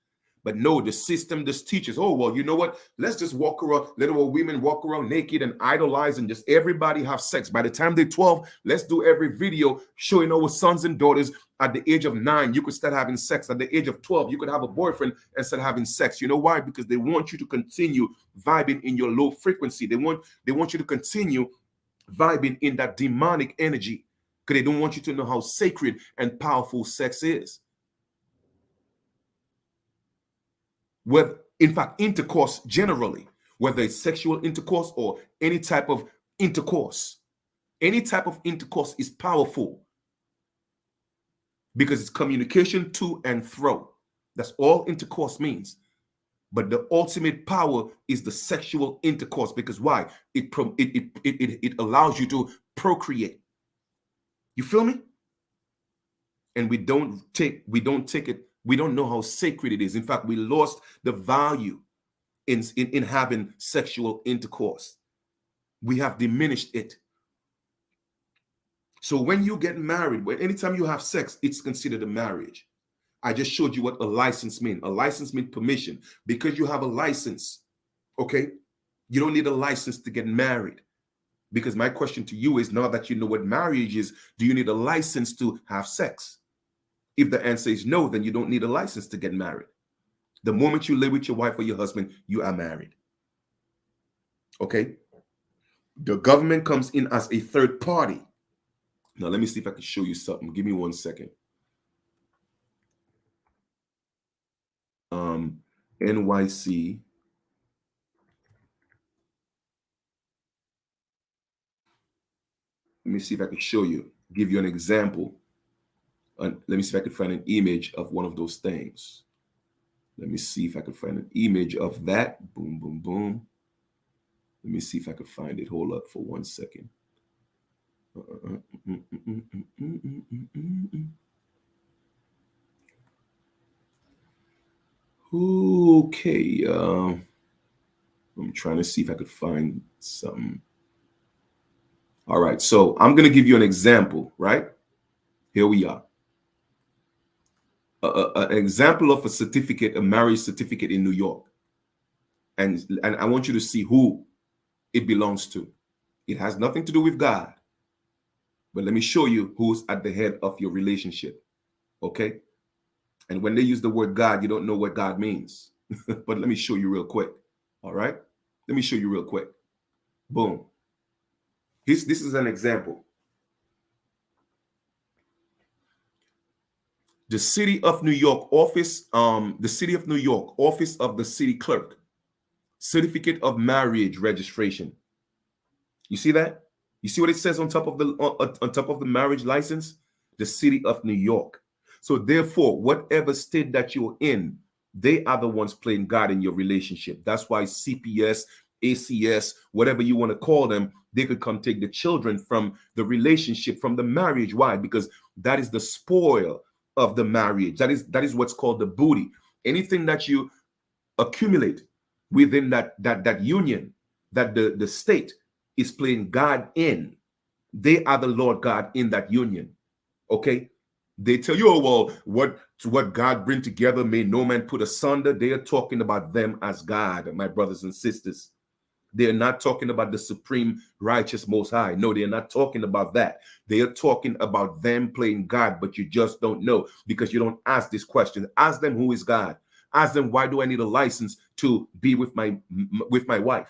[SPEAKER 1] But no, the system just teaches, oh, well, you know what? Let's just walk around, let our women walk around naked and idolize and just everybody have sex. By the time they're 12, let's do every video showing our sons and daughters at the age of 9, you could start having sex. At the age of 12, you could have a boyfriend and start having sex. You know why? Because they want you to continue vibing in your low frequency. They want you to continue vibing in that demonic energy because they don't want you to know how sacred and powerful sex is. In fact, intercourse generally, whether it's sexual intercourse or any type of intercourse is powerful because it's communication to and fro. That's all intercourse means. But the ultimate power is the sexual intercourse because why? It allows you to procreate. You feel me? And we don't take it. We don't know how sacred it is. In fact, we lost the value in having sexual intercourse. We have diminished it. So when you get married, anytime you have sex, it's considered a marriage. I just showed you what a license means. A license means permission. Because you have a license, okay, you don't need a license to get married. Because my question to you is, now that you know what marriage is, do you need a license to have sex? If the answer is no, then you don't need a license to get married. The moment you live with your wife or your husband, you are married. Okay? The government comes in as a third party. Now, let me see if I can show you something. Give me 1 second. NYC. Let me see if I can show you, give you an example And let me see if I could find an image of one of those things. Let me see if I could find an image of that. Boom, boom, boom. Let me see if I could find it. Hold up for 1 second. Okay. I'm trying to see if I could find something. All right. So I'm going to give you an example, right? Here we are. An example of a certificate, a marriage certificate in New York. And I want you to see who it belongs to. It has nothing to do with God. But let me show you who's at the head of your relationship. Okay? And when they use the word God, you don't know what God means. But let me show you real quick. All right? Let me show you real quick. Boom. This is an example. The City of New York office, the City of New York office of the city clerk, certificate of marriage registration. You see that? You see what it says on top of the marriage license? The City of New York. So therefore, whatever state that you're in, they are the ones playing God in your relationship. That's why CPS, ACS, whatever you want to call them, they could come take the children from the relationship, from the marriage. Why? Because that is the spoil of the marriage. That is what's called the booty. Anything that you accumulate within that union, that the state is playing God in, they are the Lord God in that union. Okay? They tell you, oh, well, what God bring together may no man put asunder. They are talking about them as God, my brothers and sisters. They're not talking about the supreme righteous most high. No, they're not talking about that. They are talking about them playing God, but you just don't know because you don't ask this question. Ask them, who is God? Ask them, why do I need a license to be with my wife?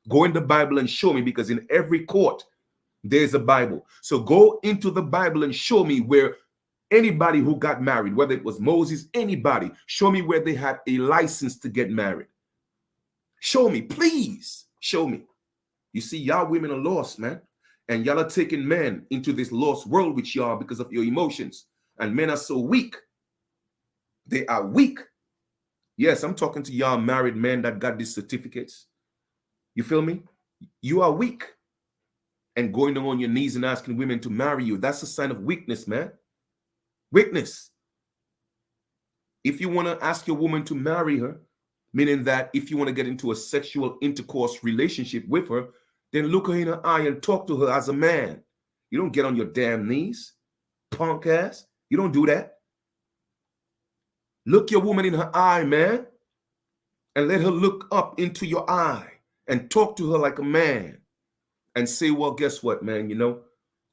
[SPEAKER 1] Go in the Bible and show me, because in every court there's a Bible. So go into the Bible and show me where anybody who got married, whether it was Moses, anybody, show me where they had a license to get married. Show me, please. Show me. You see, y'all women are lost, man. And y'all are taking men into this lost world with y'all because of your emotions. And men are so weak. They are weak. Yes, I'm talking to y'all married men that got these certificates. You feel me? You are weak. And going on your knees and asking women to marry you, that's a sign of weakness, man. Weakness. If you want to ask your woman to marry her, meaning that if you want to get into a sexual intercourse relationship with her, then look her in her eye and talk to her as a man. You don't get on your damn knees, punk ass. You don't do that. Look your woman in her eye, man, and let her look up into your eye and talk to her like a man and say, well, guess what, man? You know,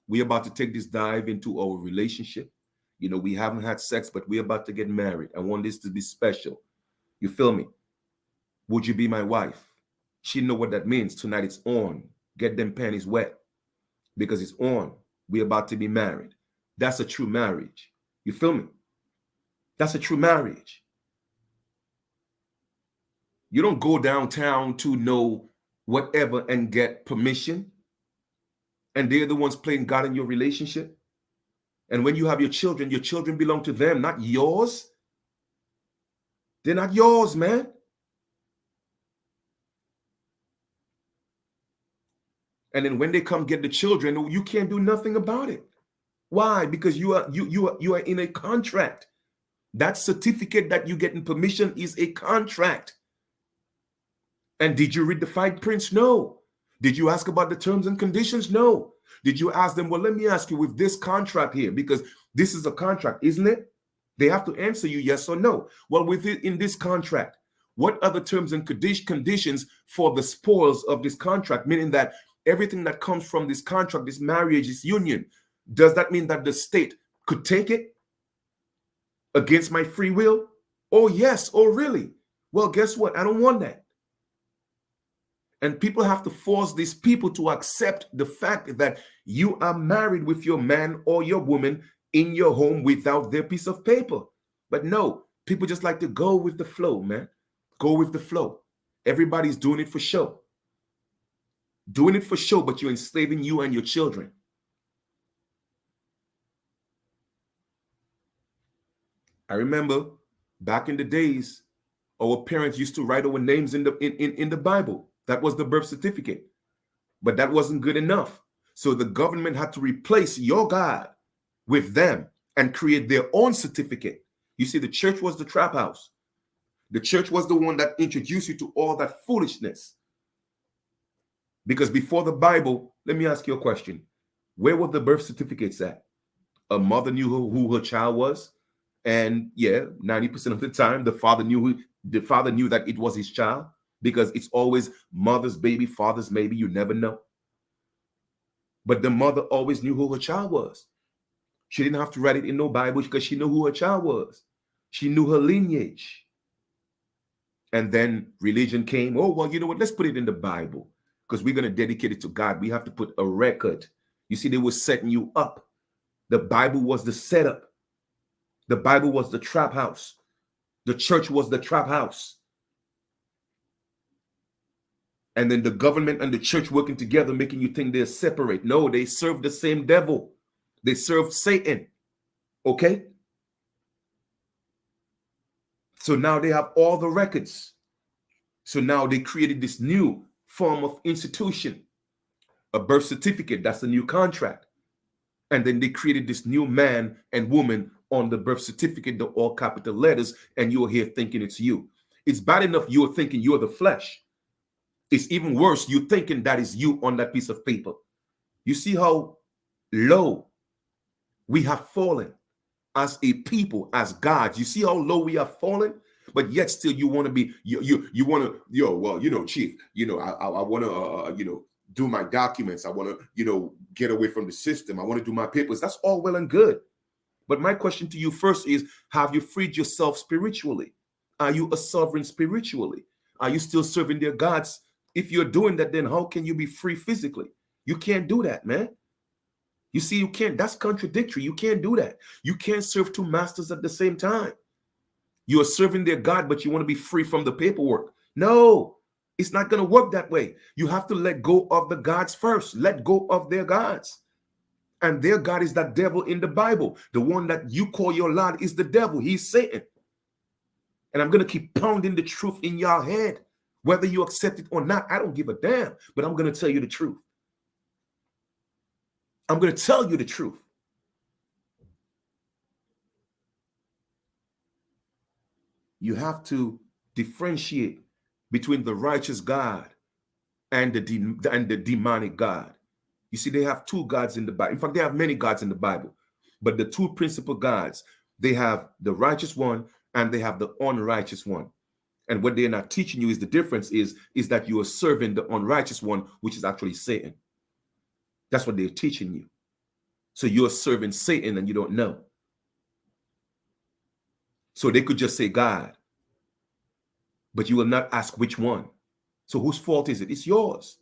[SPEAKER 1] we're about to take this dive into our relationship. You know, we haven't had sex, but we're about to get married. I want this to be special. You feel me? Would you be my wife? She know what that means. Tonight it's on. Get them panties wet because it's on. We're about to be married. That's a true marriage. You feel me? That's a true marriage. You don't go downtown to know whatever and get permission. And they're the ones playing God in your relationship. And when you have your children belong to them, not yours. They're not yours, man. And then when they come get the children, you can't do nothing about it. Why? Because you are in a contract. That certificate that you get in permission is a contract. And did you read the fine print? No. Did you ask about the terms and conditions? No. Did you ask them, well, let me ask you with this contract here, because this is a contract, isn't it? They have to answer you yes or no. Well, with it in this contract, what are the terms and conditions for the spoils of this contract? Meaning that everything that comes from this contract, this marriage, this union, does that mean that the state could take it against my free will? Oh, yes. Oh, really? Well, guess what? I don't want that. And people have to force these people to accept the fact that you are married with your man or your woman in your home without their piece of paper. But no, people just like to go with the flow, man. Go with the flow. Everybody's doing it for show. Doing it for show, but you're enslaving you and your children. I remember back in the days, our parents used to write our names in the Bible. That was the birth certificate. But that wasn't good enough. So the government had to replace your God with them and create their own certificate. You see, the church was the trap house. The church was the one that introduced you to all that foolishness. Because before the Bible, let me ask you a question. Where were the birth certificates at? A mother knew who her child was. And yeah, 90% of the time, the father knew that it was his child, because it's always mother's baby, father's maybe, you never know. But the mother always knew who her child was. She didn't have to write it in no Bible because she knew who her child was. She knew her lineage. And then religion came. Oh, well, you know what? Let's put it in the Bible because we're going to dedicate it to God. We have to put a record. You see, they were setting you up. The Bible was the setup. The Bible was the trap house. The church was the trap house. And then the government and the church working together, making you think they're separate. No, they serve the same devil. They serve Satan. Okay? So now they have all the records. So now they created this new form of institution, a birth certificate. That's a new contract. And then they created this new man and woman on the birth certificate, the all capital letters, and you're here thinking it's you. It's bad enough you're thinking you're the flesh. It's even worse, you're thinking that is you on that piece of paper. You see how low we have fallen as a people, as gods. You see how low we have fallen? But yet still you want to be, you want to, chief, I want to, do my documents. I want to, get away from the system. I want to do my papers. That's all well and good. But my question to you first is, have you freed yourself spiritually? Are you a sovereign spiritually? Are you still serving their gods? If you're doing that, then how can you be free physically? You can't do that, man. You see, you can't. That's contradictory. You can't do that. You can't serve two masters at the same time. You are serving their God, but you want to be free from the paperwork. No, it's not going to work that way. You have to let go of the gods first. Let go of their gods. And their God is that devil in the Bible. The one that you call your Lord is the devil. He's Satan. And I'm going to keep pounding the truth in your head. Whether you accept it or not, I don't give a damn. But I'm going to tell you the truth. I'm going to tell you the truth. You have to differentiate between the righteous God and the demonic God. You see, they have two gods in the Bible. In fact, they have many gods in the Bible. But the two principal gods, they have the righteous one and they have the unrighteous one. And what they're not teaching you is the difference is that you are serving the unrighteous one, which is actually Satan. That's what they're teaching you. So you're serving Satan and you don't know. So they could just say God, but you will not ask which one. So whose fault is it? It's yours.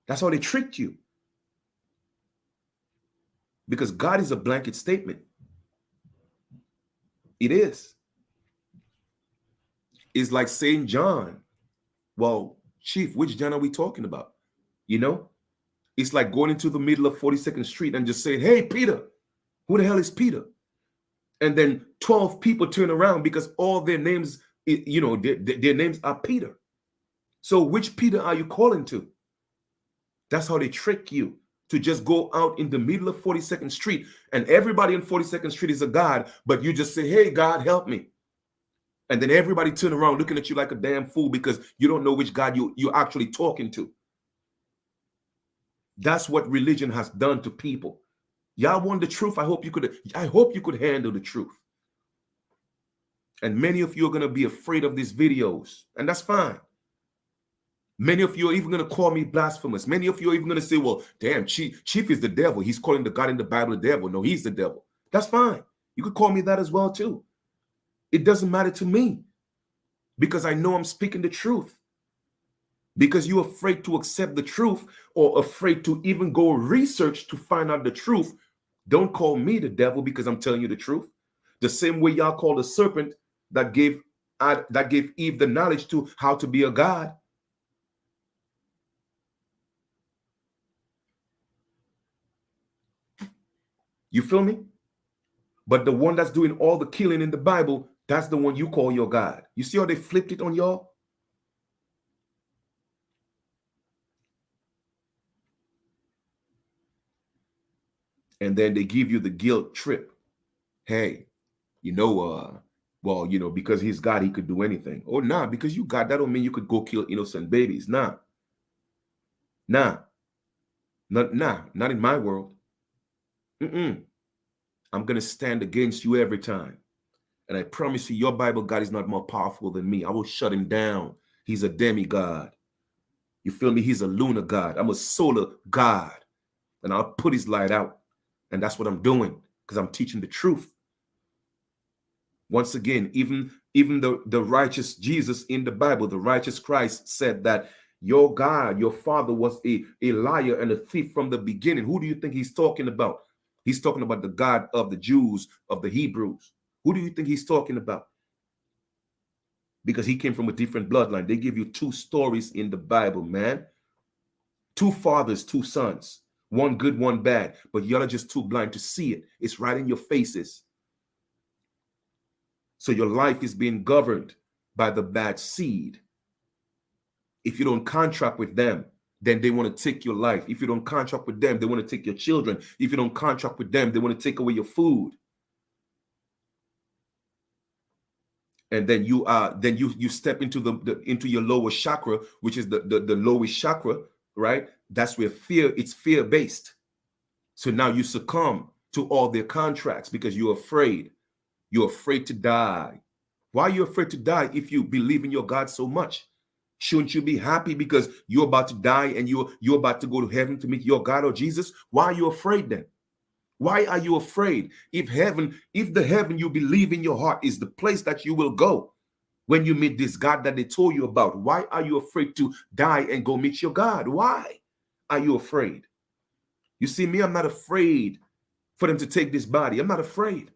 [SPEAKER 1] That's how they tricked you. Because God is a blanket statement. It is. It's like saying John. Well, Chief, which John are we talking about? It's like going into the middle of 42nd Street and just saying, hey, Peter, who the hell is Peter? And then 12 people turn around because all their names, their names are Peter. So which Peter are you calling to? That's how they trick you, to just go out in the middle of 42nd Street and everybody in 42nd Street is a God, but you just say, hey, God, help me. And then everybody turn around looking at you like a damn fool because you don't know which God you're actually talking to. That's what religion has done to people. Y'all want the truth? I hope you could handle the truth. And many of you are going to be afraid of these videos, and that's fine. Many of you are even going to call me blasphemous. Many of you are even going to say, well, damn, Chief is the devil. He's calling the God in the Bible the devil. No, he's the devil. That's fine. You could call me that as well, too. It doesn't matter to me because I know I'm speaking the truth. Because you're afraid to accept the truth or afraid to even go research to find out the truth, don't call me the devil because I'm telling you the truth. The same way y'all call the serpent that gave Eve the knowledge to how to be a god. You feel me? But the one that's doing all the killing in the Bible, that's the one you call your God. You see how they flipped it on y'all? And then they give you the guilt trip. Hey, well, because he's God, he could do anything. Oh, nah, because you God, that don't mean you could go kill innocent babies. Nah. Not in my world. I'm going to stand against you every time. And I promise you, your Bible God is not more powerful than me. I will shut him down. He's a demigod. You feel me? He's a lunar God. I'm a solar God. And I'll put his light out. And that's what I'm doing, because I'm teaching the truth. Once again, even the righteous Jesus in the Bible, the righteous Christ, said that your God, your father, was a liar and a thief from the beginning. Who do you think he's talking about? He's talking about the God of the Jews, of the Hebrews. Who do you think he's talking about? Because he came from a different bloodline. They give you two stories in the Bible, man. Two fathers, two sons. One good, one bad. But y'all are just too blind to see it. It's right in your faces. So your life is being governed by the bad seed. If you don't contract with them, then they want to take your life. If you don't contract with them, they want to take your children. If you don't contract with them, they want to take away your food. And then you step into into your lower chakra, which is the lowest chakra, right? That's where it's fear-based. So now you succumb to all their contracts because you're afraid. You're afraid to die. Why are you afraid to die if you believe in your God so much? Shouldn't you be happy because you're about to die and you're about to go to heaven to meet your God or Jesus? Why are you afraid then? Why are you afraid? If the heaven you believe in your heart is the place that you will go when you meet this God that they told you about, why are you afraid to die and go meet your God? Why are you afraid? You see, me, I'm not afraid for them to take this body. I'm not afraid.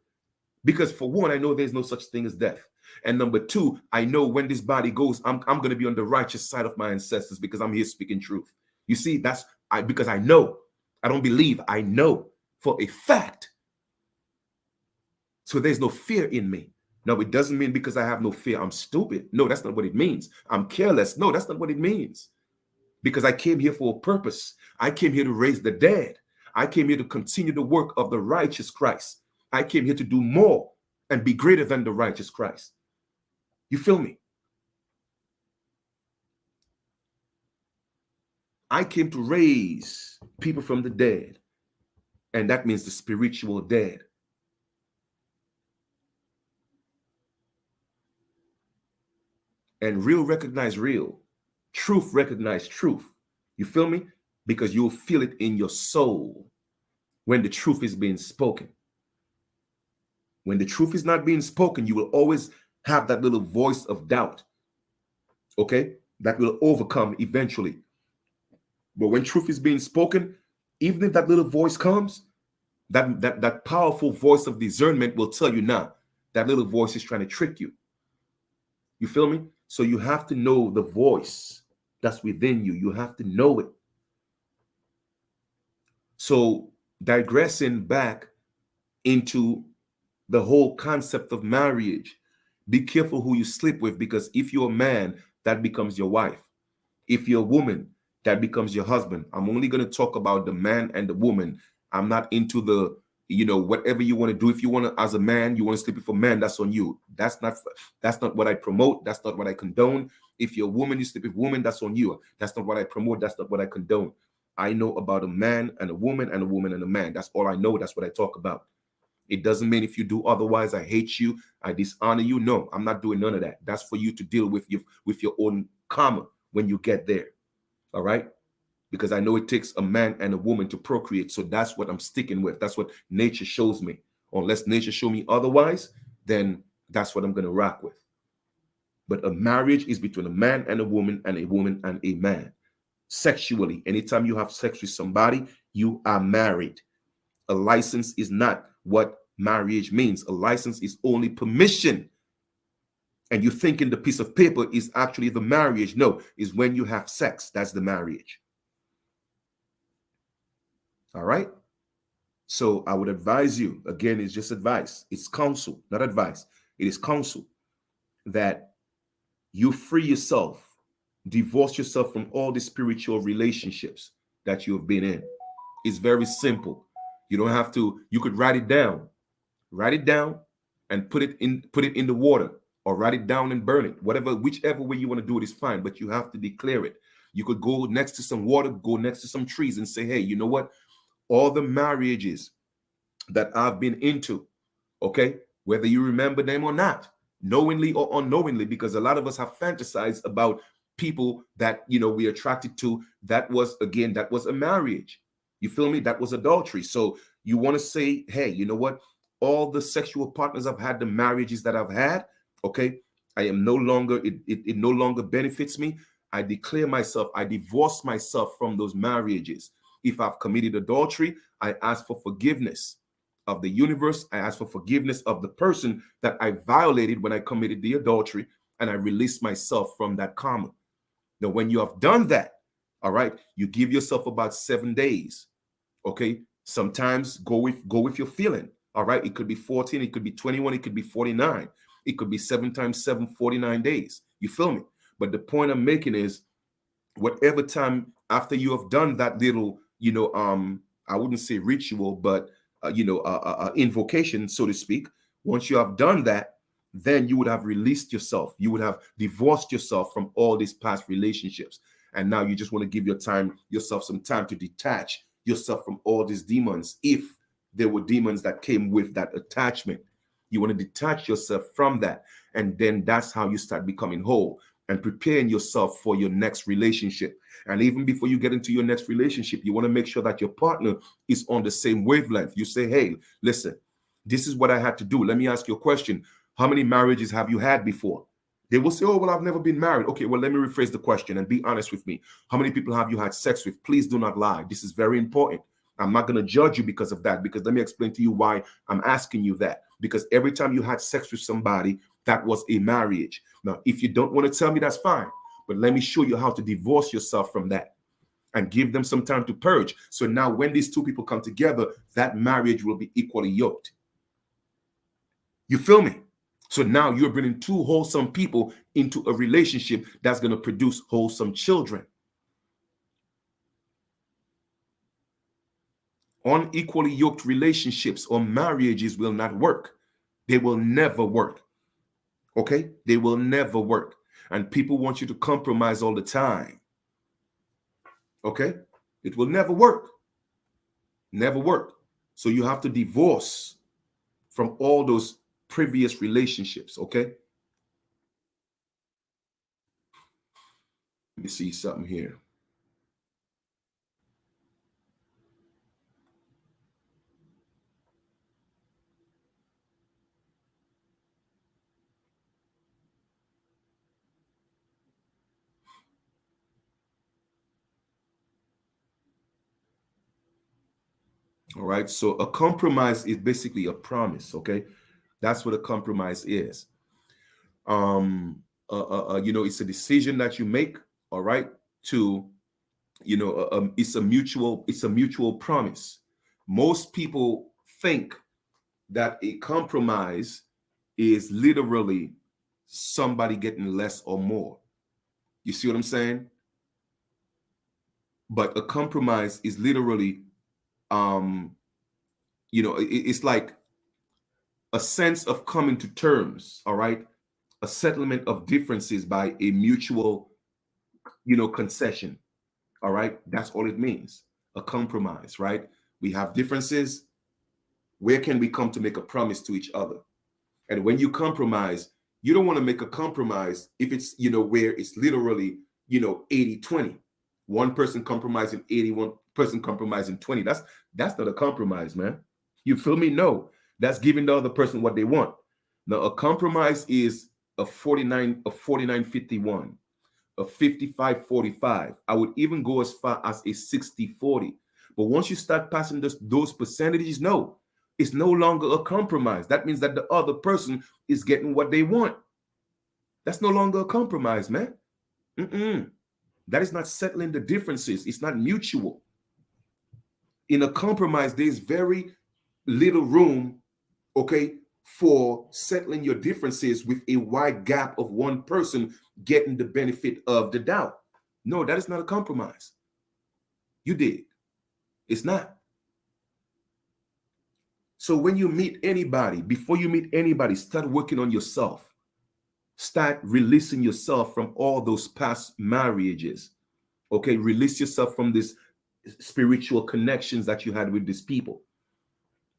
[SPEAKER 1] Because for one, I know there's no such thing as death. And number two, I know when this body goes, I'm going to be on the righteous side of my ancestors because I'm here speaking truth. You see, because I know. I don't believe. I know for a fact. So there's no fear in me. No, it doesn't mean because I have no fear, I'm stupid. No, that's not what it means. I'm careless. No, that's not what it means. Because I came here for a purpose. I came here to raise the dead. I came here to continue the work of the righteous Christ. I came here to do more and be greater than the righteous Christ. You feel me? I came to raise people from the dead. And that means the spiritual dead. And real recognize real. Truth recognize truth. You feel me? Because you'll feel it in your soul when the truth is being spoken. When the truth is not being spoken, you will always have that little voice of doubt, okay? That will overcome eventually. But when truth is being spoken, even if that little voice comes, that powerful voice of discernment will tell you, nah, that little voice is trying to trick you. You feel me? So you have to know the voice that's within you. You have to know it. So digressing back into the whole concept of marriage, be careful who you sleep with, because if you're a man, that becomes your wife. If you're a woman, that becomes your husband. I'm only going to talk about the man and the woman. I'm not into the, whatever you want to do. If you want to, as a man, you want to sleep with a man, that's on you. That's not what I promote. That's not what I condone. If you're a woman, you sleep with a woman, that's on you. That's not what I promote. That's not what I condone. I know about a man and a woman and a woman and a man. That's all I know. That's what I talk about. It doesn't mean if you do otherwise, I hate you, I dishonor you. No, I'm not doing none of that. That's for you to deal with your own karma when you get there. All right? Because I know it takes a man and a woman to procreate. So that's what I'm sticking with. That's what nature shows me. Unless nature show me otherwise, then that's what I'm going to rock with. But a marriage is between a man and a woman and a man. Sexually, anytime you have sex with somebody, you are married. A license is not what marriage means. A license is only permission. And you thinking the piece of paper is actually the marriage. No, is when you have sex. That's the marriage. All right. So I would advise you, again, it's just advice. It's counsel, not advice. It is counsel that you free yourself, divorce yourself from all the spiritual relationships that you have been in. It's very simple. You don't have to, you could write it down and put it in the water, or write it down and burn it. Whatever, whichever way you want to do it is fine, but you have to declare it. You could go next to some water, go next to some trees and say, hey, you know what? All the marriages that I've been into, okay, whether you remember them or not, knowingly or unknowingly, because a lot of us have fantasized about people that, you know, we're attracted to. That was, again, that was a marriage. You feel me? That was adultery. So you want to say, hey, you know what? All the sexual partners I've had, the marriages that I've had, okay, I am no longer, it no longer benefits me. I declare myself, I divorce myself from those marriages. If I've committed adultery, I ask for forgiveness of the universe. I ask for forgiveness of the person that I violated when I committed the adultery, and I release myself from that karma. Now, when you have done that, all right, you give yourself about 7 days. Okay. Sometimes go with your feeling. All right. It could be 14, it could be 21, it could be 49. It could be 7 times 7, 49 days. You feel me? But the point I'm making is, whatever time after you have done that little, you know, I wouldn't say ritual, but invocation, so to speak. Once you have done that, then you would have released yourself. You would have divorced yourself from all these past relationships. And now you just want to give yourself some time to detach yourself from all these demons. If there were demons that came with that attachment, you want to detach yourself from that. And then that's how you start becoming whole and preparing yourself for your next relationship. And even before you get into your next relationship, you want to make sure that your partner is on the same wavelength. You say, hey, listen, this is what I had to do. Let me ask you a question. How many marriages have you had before? They will say, oh, well, I've never been married. Okay, well, let me rephrase the question and be honest with me. How many people have you had sex with? Please do not lie. This is very important. I'm not going to judge you because of that, because let me explain to you why I'm asking you that. Because every time you had sex with somebody, that was a marriage. Now, if you don't want to tell me, that's fine. But let me show you how to divorce yourself from that and give them some time to purge. So now when these two people come together, that marriage will be equally yoked. You feel me? So now you're bringing two wholesome people into a relationship that's going to produce wholesome children. Unequally yoked relationships or marriages will not work. They will never work. Okay? They will never work. And people want you to compromise all the time. Okay? It will never work. Never work. So you have to divorce from all those previous relationships. Okay? Let me see something here. All right. So a compromise is basically a promise. Okay. That's what a compromise is. It's a decision that you make. All right. To, it's a mutual promise. Most people think that a compromise is literally somebody getting less or more. You see what I'm saying? But a compromise is literally, it's like a sense of coming to terms, all right? A settlement of differences by a mutual, concession, all right? That's all it means, a compromise, right? We have differences. Where can we come to make a promise to each other? And when you compromise, you don't want to make a compromise if it's, where it's literally, 80-20. One person compromising 80, one person compromising 20. That's not a compromise, man. You feel me? No. That's giving the other person what they want. Now, a compromise is a 49-51, a 55-45. I would even go as far as a 60-40. But once you start passing those percentages, no, it's no longer a compromise. That means that the other person is getting what they want. That's no longer a compromise, man. That is not settling the differences. It's not mutual. In a compromise, there's very little room, okay, for settling your differences with a wide gap of one person getting the benefit of the doubt. No, that is not a compromise. You did. It's not. So when you meet anybody, before you meet anybody, start working on yourself. Start releasing yourself from all those past marriages. Okay, release yourself from these spiritual connections that you had with these people.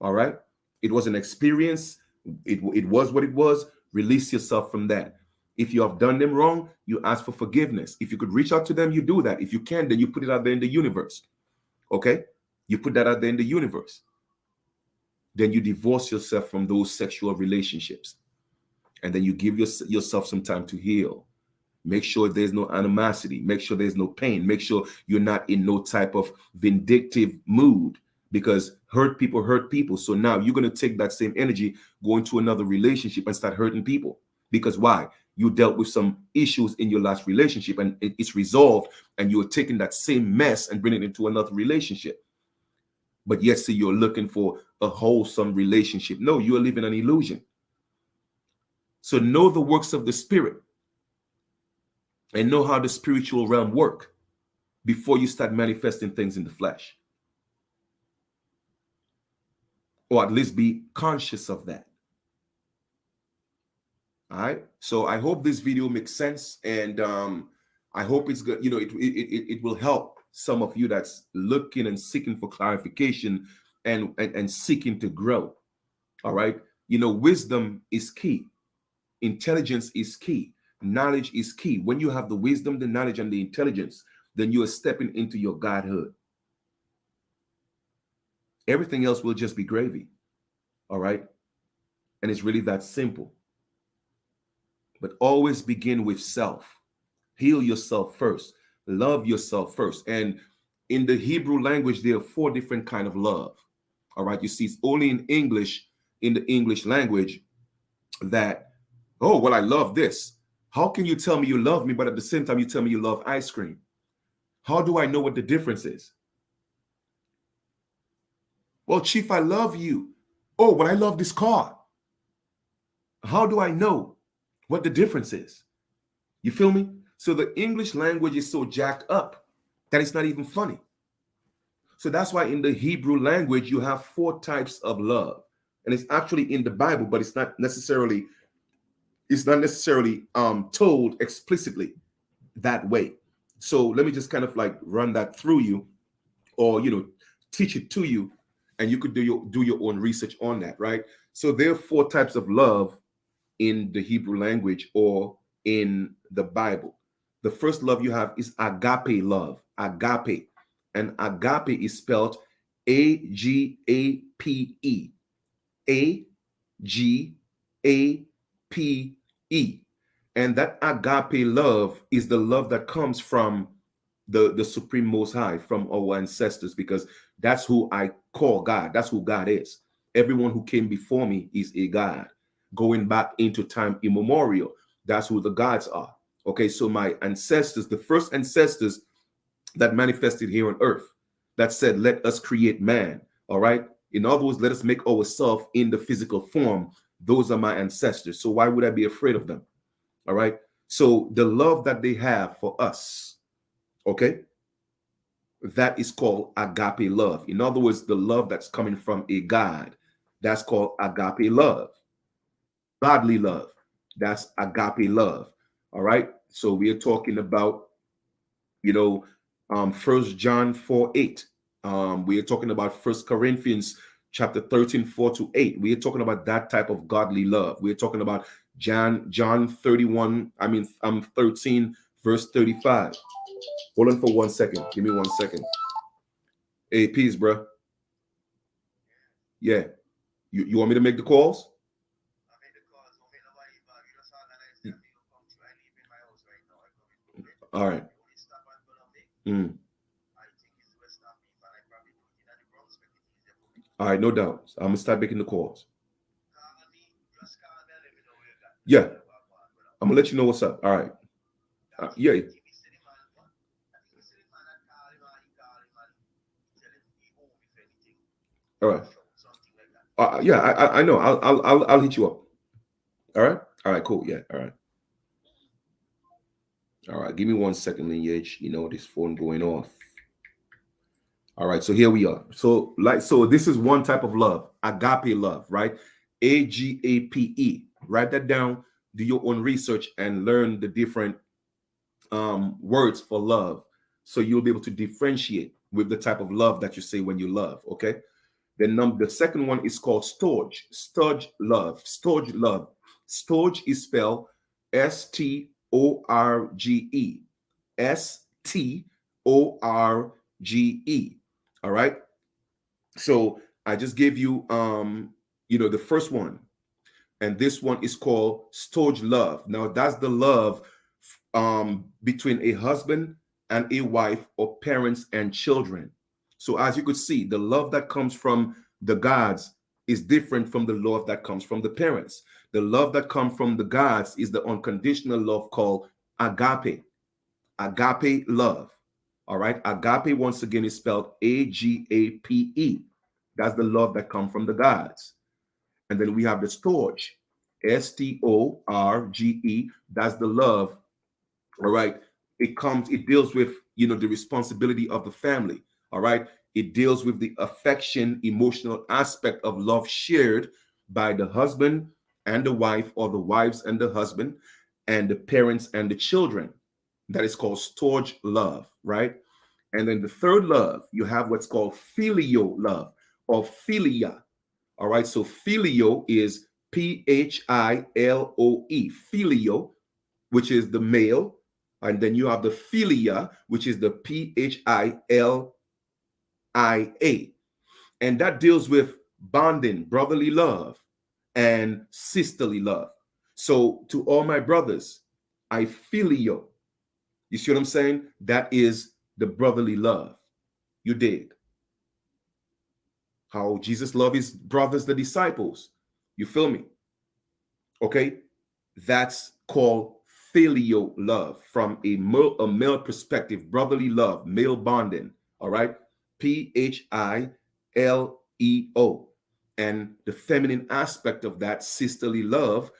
[SPEAKER 1] All right, it was an experience. It was what it was. Release yourself from that. If you have done them wrong, you ask for forgiveness. If you could reach out to them, you do that. If you can, then you put it out there in the universe. Okay, you put that out there in the universe. Then you divorce yourself from those sexual relationships, and then you give yourself some time to heal. Make sure there's no animosity. Make sure there's no pain. Make sure you're not in no type of vindictive mood, because hurt people hurt people. So now you're going to take that same energy, go into another relationship and start hurting people. Because why? You dealt with some issues in your last relationship and it's resolved, and you're taking that same mess and bringing it into another relationship. But yet, see, you're looking for a wholesome relationship. No, you are living an illusion. So know the works of the Spirit and know how the spiritual realm work before you start manifesting things in the flesh. Or at least be conscious of that. All right. So I hope this video makes sense, and I hope it's good. You know, it will help some of you that's looking and seeking for clarification and seeking to grow. All right. You know, wisdom is key. Intelligence is key. Knowledge is key. When you have the wisdom, the knowledge, and the intelligence, then you are stepping into your godhood. Everything else will just be gravy. All right. And it's really that simple. But always begin with self. Heal yourself first. Love yourself first. And in the Hebrew language, there are 4 different kinds of love. All right. You see, it's only in English, in the English language, that, oh, well, I love this. How can you tell me you love me, but at the same time, you tell me you love ice cream? How do I know what the difference is? Well, Chief, I love you. Oh, but I love this car. How do I know what the difference is? You feel me? So the English language is so jacked up that it's not even funny. So that's why in the Hebrew language, you have 4 types of love. And it's actually in the Bible, but it's not necessarily told explicitly that way. So let me just kind of like run that through you, or, you know, teach it to you, and you could do your own research on that, right? So there are 4 types of love in the Hebrew language or in the Bible. The first love you have is agape love. Agape. And agape is spelled A-G-A-P-E. A-G-A-P-E. And that agape love is the love that comes from the Supreme Most High, from our ancestors, because that's who I call God. That's who God is. Everyone who came before me is a God. Going back into time immemorial, that's who the gods are. Okay, so my ancestors, the first ancestors that manifested here on earth, that said, let us create man. All right. In other words, let us make ourselves in the physical form. Those are my ancestors. So why would I be afraid of them? All right. So the love that they have for us, okay, that is called agape love. In other words, the love that's coming from a God, that's called agape love. Godly love, that's agape love. All right. So we are talking about, you know, 1 John 4:8. We are talking about 1 Corinthians chapter 13, 4-8. We are talking about that type of godly love. We are talking about John 13, verse 35. Hold on for 1 second. Give me 1 second. Hey, peace, bro. Yeah. You want me to make the calls? All right. All right, no doubt. I'm gonna start making the calls. Yeah, I'm gonna let you know what's up. All right. Yeah. All right. Yeah, I know. I'll hit you up. All right. All right. Cool. Yeah. All right. All right. Give me 1 second, Lineage. You know this phone going off. All right. So here we are. So this is one type of love, agape love, right? AGAPE. Write that down. Do your own research and learn the different words for love, so you'll be able to differentiate with the type of love that you say when you love. Okay. Then the second one is called storge. Storge love. Storge love. Storge is spelled STORGE. STORGE. All right. So I just gave you the first one, and this one is called storge love. Now that's the love between a husband and a wife, or parents and children. So as you could see, the love that comes from the gods is different from the love that comes from the parents. The love that comes from the gods is the unconditional love called agape. Agape love. All right. Agape, once again, is spelled AGAPE. That's the love that comes from the gods. And then we have the storge, STORGE. That's the love. All right. It deals with, the responsibility of the family. All right. It deals with the affection, emotional aspect of love shared by the husband and the wife, or the wives and the husband, and the parents and the children. That is called storge love, right? And then the third love, you have what's called filial love, or philia. All right. So filio is PHILOE, filio, which is the male. And then you have the philia, which is the PHILIA. And that deals with bonding, brotherly love, and sisterly love. So to all my brothers, I filio. You see what I'm saying? That is the brotherly love. You dig? How Jesus loved his brothers, the disciples. You feel me? Okay? That's called filial love, from a male perspective, brotherly love, male bonding. All right? PHILEO. And the feminine aspect of that, sisterly love,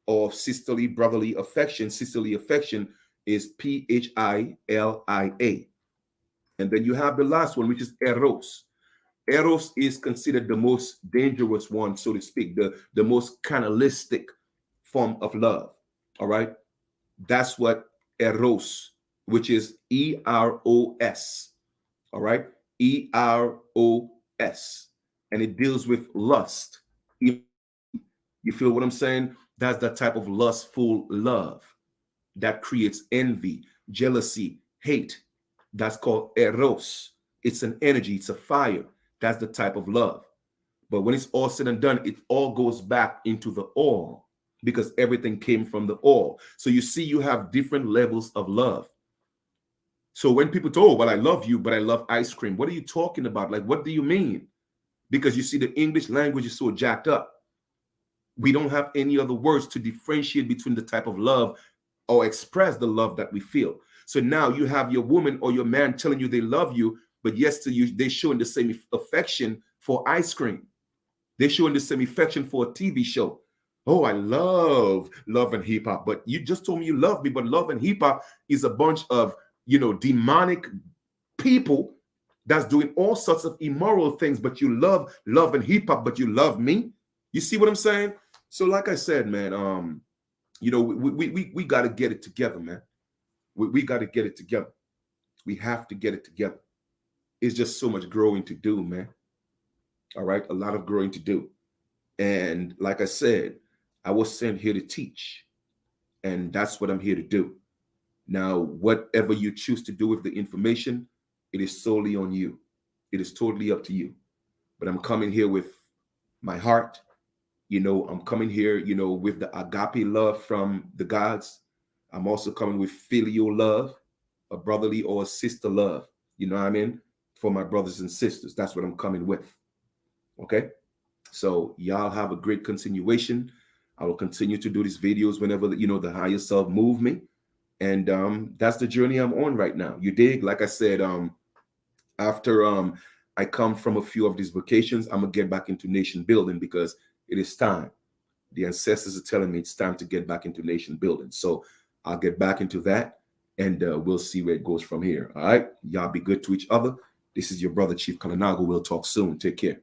[SPEAKER 1] or sisterly brotherly affection, is PHILIA. And then you have the last one, which is eros. Eros is considered the most dangerous one, so to speak, the most cannibalistic form of love. All right. That's what eros, which is EROS. All right. EROS. And it deals with lust. You feel what I'm saying? That's the type of lustful love that creates envy, jealousy, hate. That's called eros. It's an energy, it's a fire. That's the type of love. But when it's all said and done, it all goes back into the all, because everything came from the all. So you see, you have different levels of love. So when people say, oh, well, I love you, but I love ice cream, what are you talking about? Like, what do you mean? Because you see, the English language is so jacked up. We don't have any other words to differentiate between the type of love or express the love that we feel. So now you have your woman or your man telling you they love you, but yes, to you, they're showing the same affection for ice cream. They're showing the same affection for a TV show. Oh, I love and hip hop, but you just told me you love me, but love and hip hop is a bunch of, demonic people that's doing all sorts of immoral things, but you love and hip hop, but you love me. You see what I'm saying? So like I said, man, we got to get it together, man. We got to get it together. We have to get it together. It's just so much growing to do, man. All right. A lot of growing to do. And like I said, I was sent here to teach. And that's what I'm here to do. Now, whatever you choose to do with the information, it is solely on you. It is totally up to you. But I'm coming here with my heart. I'm coming here, with the agape love from the gods. I'm also coming with filial love, a brotherly or a sister love. You know what I mean? For my brothers and sisters. That's what I'm coming with. Okay? So y'all have a great continuation. I will continue to do these videos whenever, the higher self move me. And that's the journey I'm on right now. You dig? Like I said, after I come from a few of these vacations. I'm gonna get back into nation building because it is time. The ancestors are telling me it's time to get back into nation building. So I'll get back into that, and we'll see where it goes from here. All right, y'all be good to each other. This is your brother Chief Kalinago. We'll talk soon. Take care.